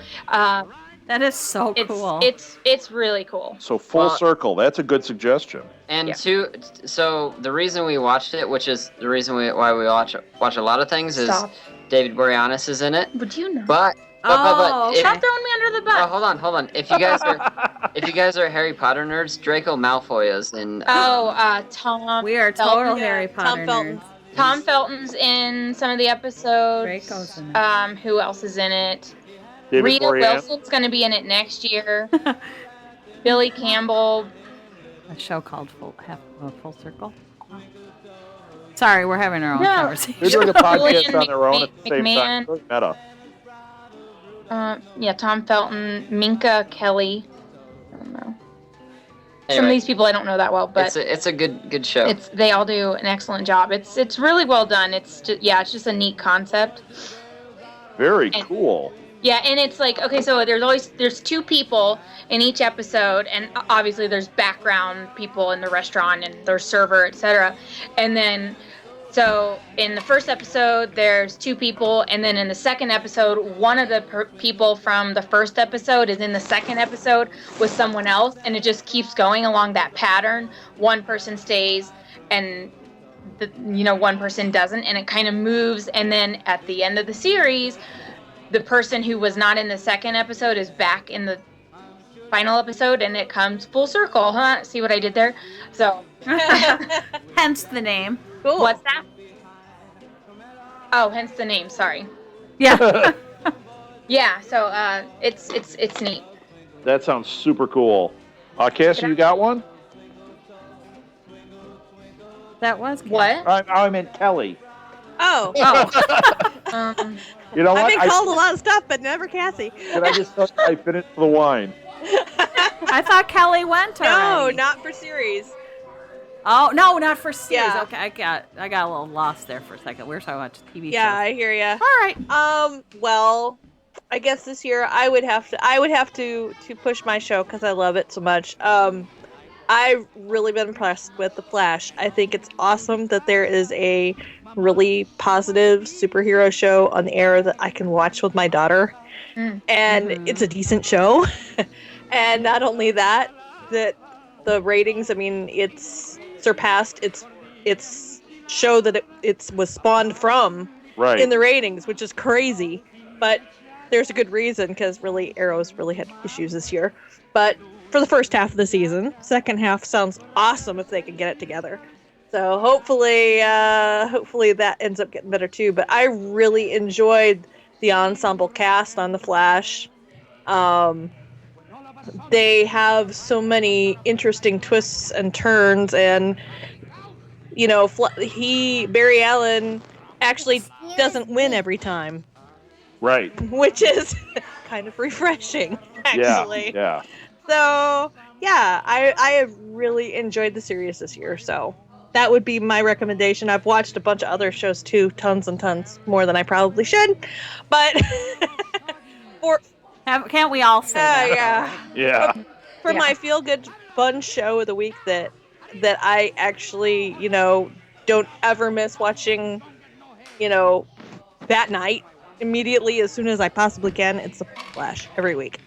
That is so cool. It's really cool. So full circle. That's a good suggestion. And so the reason we watched it, which is the reason why we watch a lot of things, is David Boreanaz is in it. Would you know? But Stop throwing me under the bus. Oh, hold on. If you guys are Harry Potter nerds, Draco Malfoy is in. Tom. We are total Harry Potter nerds. Tom Felton's in some of the episodes. Draco's in it. Who else is in it? David Rita Boreanaz? Wilson's going to be in it next year. Billy Campbell. A show called Full Circle. Sorry, we're having our own conversation. They're doing a podcast Julian on their own at the same McMahon. time. Really meta. Tom Felton, Minka Kelly. I don't know. Some of Anyway, these people I don't know that well, but it's a good show. they all do an excellent job. It's really well done. It's just a neat concept. Very cool. Yeah, and it's like, okay, so there's two people in each episode, and obviously there's background people in the restaurant and their server, etc. And then, so in the first episode, there's two people, and then in the second episode, one of the people from the first episode is in the second episode with someone else, and it just keeps going along that pattern. One person stays, and one person doesn't, and it kind of moves, and then at the end of the series, the person who was not in the second episode is back in the final episode, and it comes full circle, huh? See what I did there? So, Hence the name. Cool. what's that? Oh, hence the name. Sorry. Yeah. Yeah. So, it's neat. That sounds super cool. Cassie, you got one? That was good. What? I meant Kelly. Oh. You know what? I've been called a lot of stuff, but never Cassie. Did I just tell you I finished the wine? I thought Kelly went No, already. not for series. Oh no, not for series. Yeah. Okay, I got a little lost there for a second. We're talking about TV Yeah, shows. I hear ya. All right. Well, I guess this year I would have to push my show because I love it so much. I've really been impressed with The Flash. I think it's awesome that there is a really positive superhero show on the air that I can watch with my daughter. And it's a decent show. And not only that the ratings, I mean, it's surpassed its show that it was spawned from in the ratings, which is crazy. But there's a good reason, because really Arrow's really had issues this year. But for the first half of the season, second half sounds awesome if they can get it together. So hopefully that ends up getting better too. But I really enjoyed the ensemble cast on The Flash. They have so many interesting twists and turns, and Barry Allen actually doesn't win every time. Right. Which is kind of refreshing, actually. Yeah. So, yeah, I have really enjoyed the series this year, so that would be my recommendation. I've watched a bunch of other shows, too, tons and tons, more than I probably should, but can't we all say that? Yeah. For my feel-good fun show of the week that I actually, don't ever miss watching, that night, immediately as soon as I possibly can, it's The Flash every week.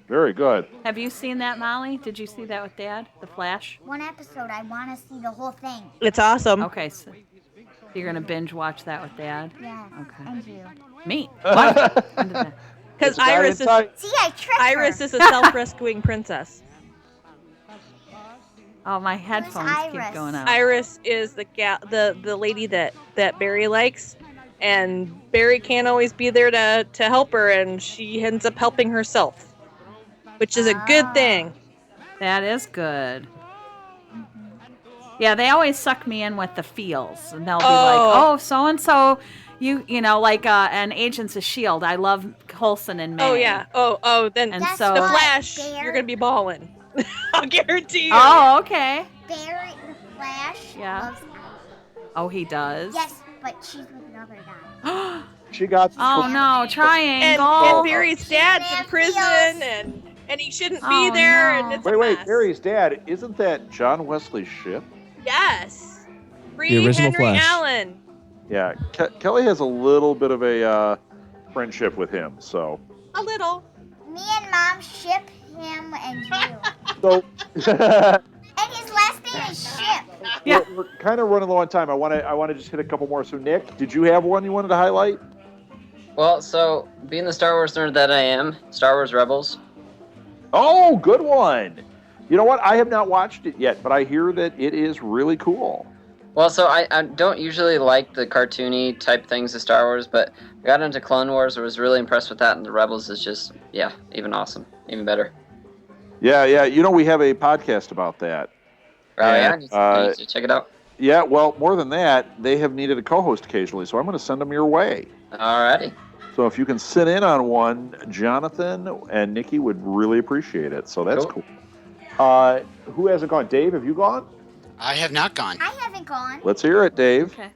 Very good. Have you seen that, Molly? Did you see that with Dad? The Flash? One episode. I want to see the whole thing. It's awesome. Okay, so you're gonna binge watch that with Dad? Yeah. Okay. And you. Me? What? When did that- Because Iris See, I tricked Iris her. is a self-rescuing princess. Oh, my headphones keep Iris? going out. Iris is the lady that Barry likes, and Barry can't always be there to help her, and she ends up helping herself, which is a good thing. That is good. Yeah, they always suck me in with the feels, and they'll be like, "Oh, so and so, you know, like an Agents of Shield." I love Coulson and May. Oh yeah. Oh. Then And Guess so the what? Flash, Bear? you're gonna be balling. I'll guarantee you. Oh, okay. Barry the Flash Yeah. loves Ally. Oh, he does. Yes, but she's with another guy. She got. Oh no, And triangle. Barry's dad's in Man prison, feels- and he shouldn't be Oh, there, no. and it's a Wait, mess. Barry's dad, isn't that John Wesley Shipp? Yes. Free The original Henry Flash. Allen. Yeah, Kelly has a little bit of a friendship with him, so. A little. Me and Mom ship him and you. So And his last name is Ship. Yeah. we're kind of running low on time. I want to just hit a couple more. So Nick, did you have one you wanted to highlight? Well, so being the Star Wars nerd that I am, Star Wars Rebels. Oh, good one. You know what? I have not watched it yet, but I hear that it is really cool. Well, so I don't usually like the cartoony type things of Star Wars, but I got into Clone Wars. I was really impressed with that, and the Rebels is just, yeah, even awesome, even better. Yeah. You know, we have a podcast about that. Oh, yeah, And, you need to check it out. Yeah, well, more than that, they have needed a co-host occasionally, so I'm going to send them your way. Alrighty. So if you can sit in on one, Jonathan and Nikki would really appreciate it. So that's cool. Who hasn't gone? Dave, have you gone? I have not gone. I haven't gone. Let's hear it, Dave. Okay.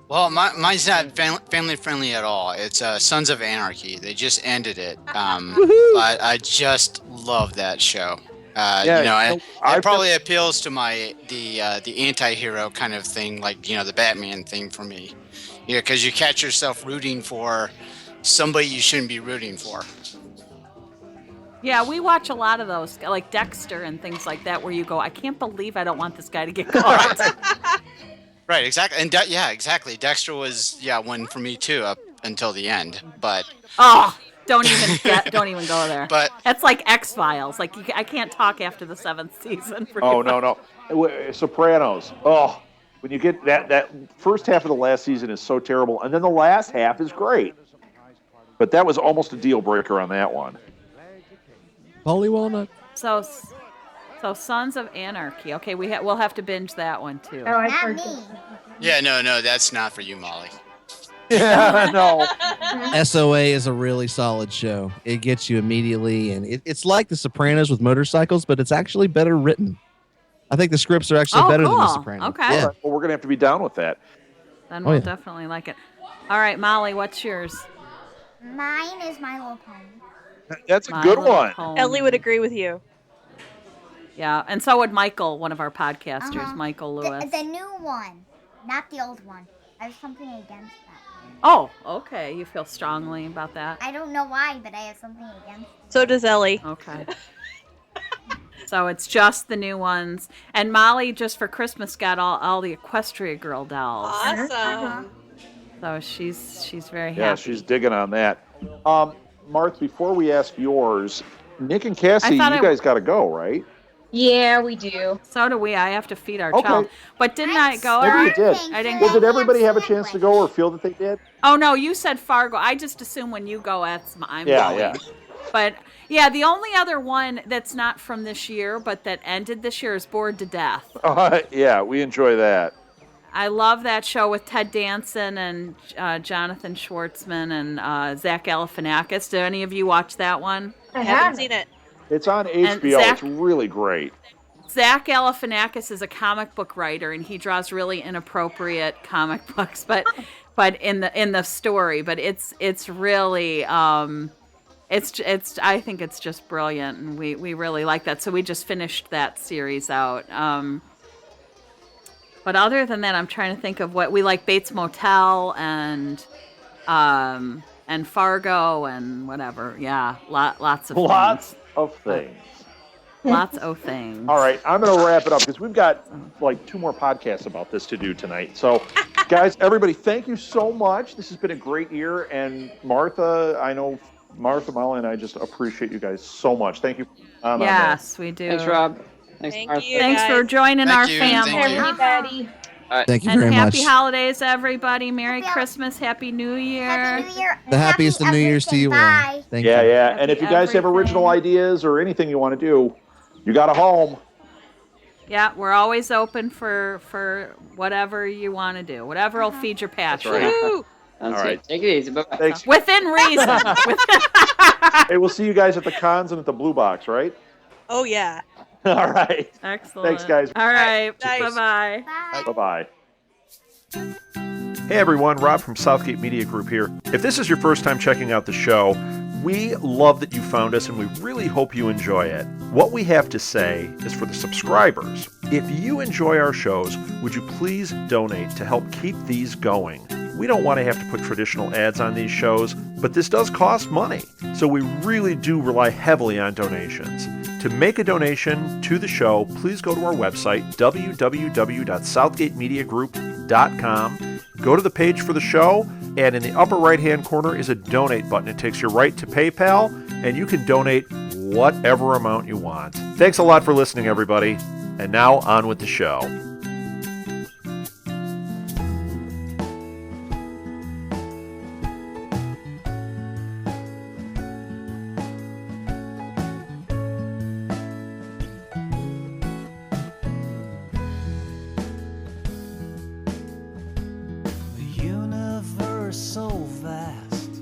Well, mine's not family friendly at all. It's Sons of Anarchy. They just ended it, but I just love that show. It probably appeals to the anti-hero kind of thing, like the Batman thing for me. Because you catch yourself rooting for somebody you shouldn't be rooting for. Yeah, we watch a lot of those, like Dexter and things like that, where you go, I can't believe I don't want this guy to get caught. Right, exactly, and exactly. Dexter was one for me too up until the end, but don't even go there. But that's like X-Files. Like I can't talk after the 7th season. Oh no. Sopranos. Oh, when you get that first half of the last season is so terrible, and then the last half is great. But that was almost a deal breaker on that one. Polly Walnut. So Sons of Anarchy. Okay, we'll have to binge that one too. Oh, I Not forgot. me. yeah, no, that's not for you, Molly. Yeah, no. SOA is a really solid show. It gets you immediately, and it's like The Sopranos with motorcycles, but it's actually better written. I think the scripts are actually better than The cool. Sopranos. Okay. Yeah. Well, we're gonna have to be down with that. Then Oh, we'll yeah. definitely like it. All right, Molly, what's yours? Mine is My Little Pony. That's a My good Little one. Pony. Ellie would agree with you. Yeah, and so would Michael, one of our podcasters, Uh-huh. Michael Lewis. The new one, not the old one. I have something against that. Oh, okay. You feel strongly about that? I don't know why, but I have something against it. So does Ellie. Okay. So it's just the new ones. And Molly, just for Christmas, got all the Equestria Girl dolls. Awesome. So she's very Yeah, happy. she's digging on that. Marth, before we ask yours, Nick and Cassie, you guys got to go, right? Yeah, we do. So do we. I have to feed our Okay. child. But didn't I go? Maybe you did. I didn't Well, go. did everybody have a chance to go or feel that they did? Oh no, you said Fargo. I just assume when you go, I'm going. Yeah. But yeah, the only other one that's not from this year, but that ended this year, is Bored to Death. Yeah, we enjoy that. I love that show with Ted Danson and Jonathan Schwartzman and Zach Galifianakis. Did any of you watch that one? I haven't seen it. It's on HBO. Zach- It's really great. Zach Galifianakis is a comic book writer, and he draws really inappropriate comic books, but in the story. But it's really it's I think it's just brilliant, and we really like that. So we just finished that series out. But other than that, I'm trying to think of what we like. Bates Motel and Fargo and whatever. Yeah, lots of Lots things. of things. Lots of things. All right, I'm going to wrap it up because we've got like 2 more podcasts about this to do tonight. So, guys, everybody, thank you so much. This has been a great year. And Martha, I know Martha, Molly, and I just appreciate you guys so much. Thank you. Yes, we do. Thanks, Rob. Thanks, Thank Martha. you. Thanks for guys. joining Thank our you, family. thank you. Everybody. Thank you And very happy much. holidays, everybody. Merry Yeah. Christmas. Happy New Year. Happy New Year. The happiest of Happy New Year's to you all. Bye. Thank Yeah, you. yeah. And if you guys have everything. original ideas or anything you want to do, you got a home. Yeah, we're always open for whatever you want to do. Whatever will feed your passion. right. Woo! Sounds All good. right. Take it easy. Bye-bye. Thanks. Within reason. Hey, we'll see you guys at the cons and at the Blue Box, right? Oh yeah. All right. Excellent. Thanks, guys. All right. Nice. Bye-bye. Bye. Bye-bye. Hey everyone, Rob from Southgate Media Group here. If this is your first time checking out the show, we love that you found us and we really hope you enjoy it. What we have to say is for the subscribers, if you enjoy our shows, would you please donate to help keep these going? We don't want to have to put traditional ads on these shows, but this does cost money. So we really do rely heavily on donations. To make a donation to the show, please go to our website, www.southgatemediagroup.com. Go to the page for the show, and in the upper right-hand corner is a donate button. It takes you right to PayPal, and you can donate whatever amount you want. Thanks a lot for listening, everybody. And now on with the show. So vast,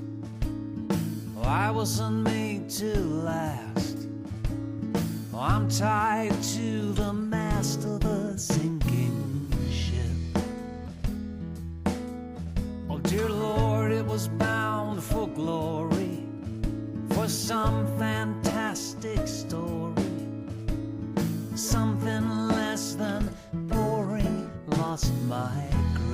I wasn't made to last. I'm tied to the mast of a sinking ship. Oh dear Lord, it was bound for glory, for some fantastic story. Something less than boring lost my grip.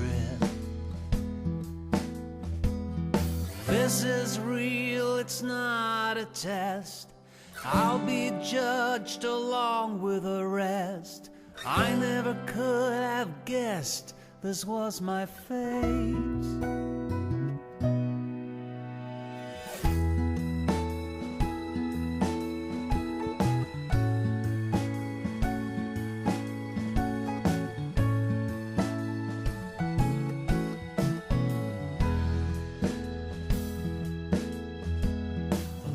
This is real, it's not a test. I'll be judged along with the rest. I never could have guessed this was my fate.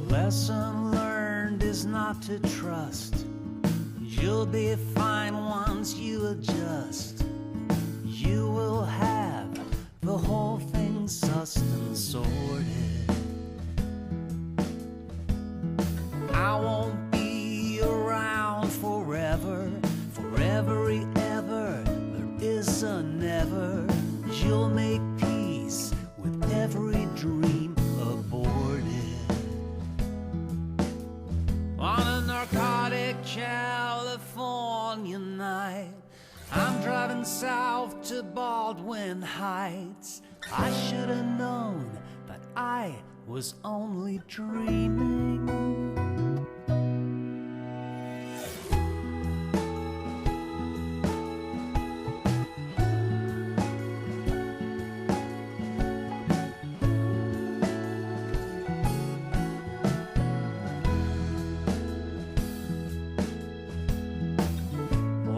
Lesson learned is not to trust. You'll be fine once you adjust. You will have the whole thing sussed and sorted. I won't be around forever. For every ever, there is a never. You'll make peace with every dream aborted. On a narcotic California night, I'm driving south to Baldwin Heights. I should have known that I was only dreaming.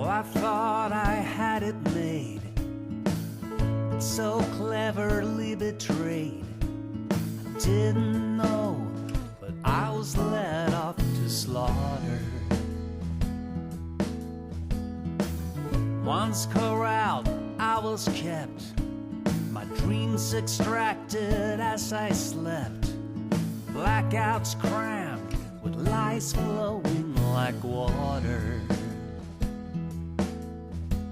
I thought I had it made, so cleverly betrayed. I didn't know, but I was led off to slaughter. Once corralled, I was kept, my dreams extracted as I slept. Blackouts crammed with lies flowing like water.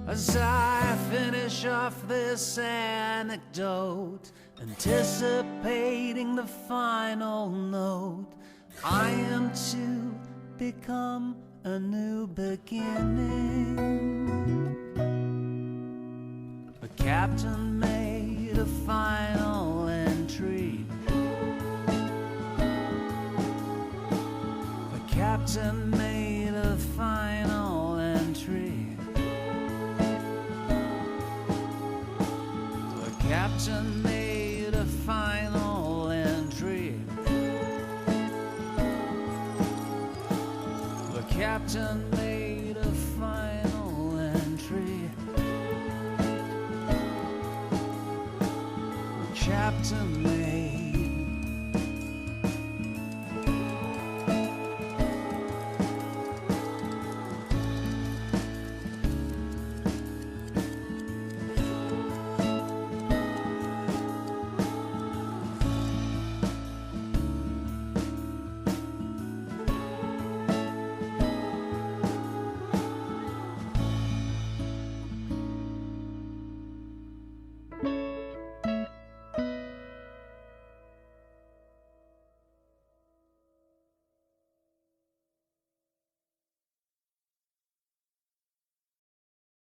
As I finish off this anecdote, anticipating the final note, I am to become a new beginning. The captain made a final entry. The captain made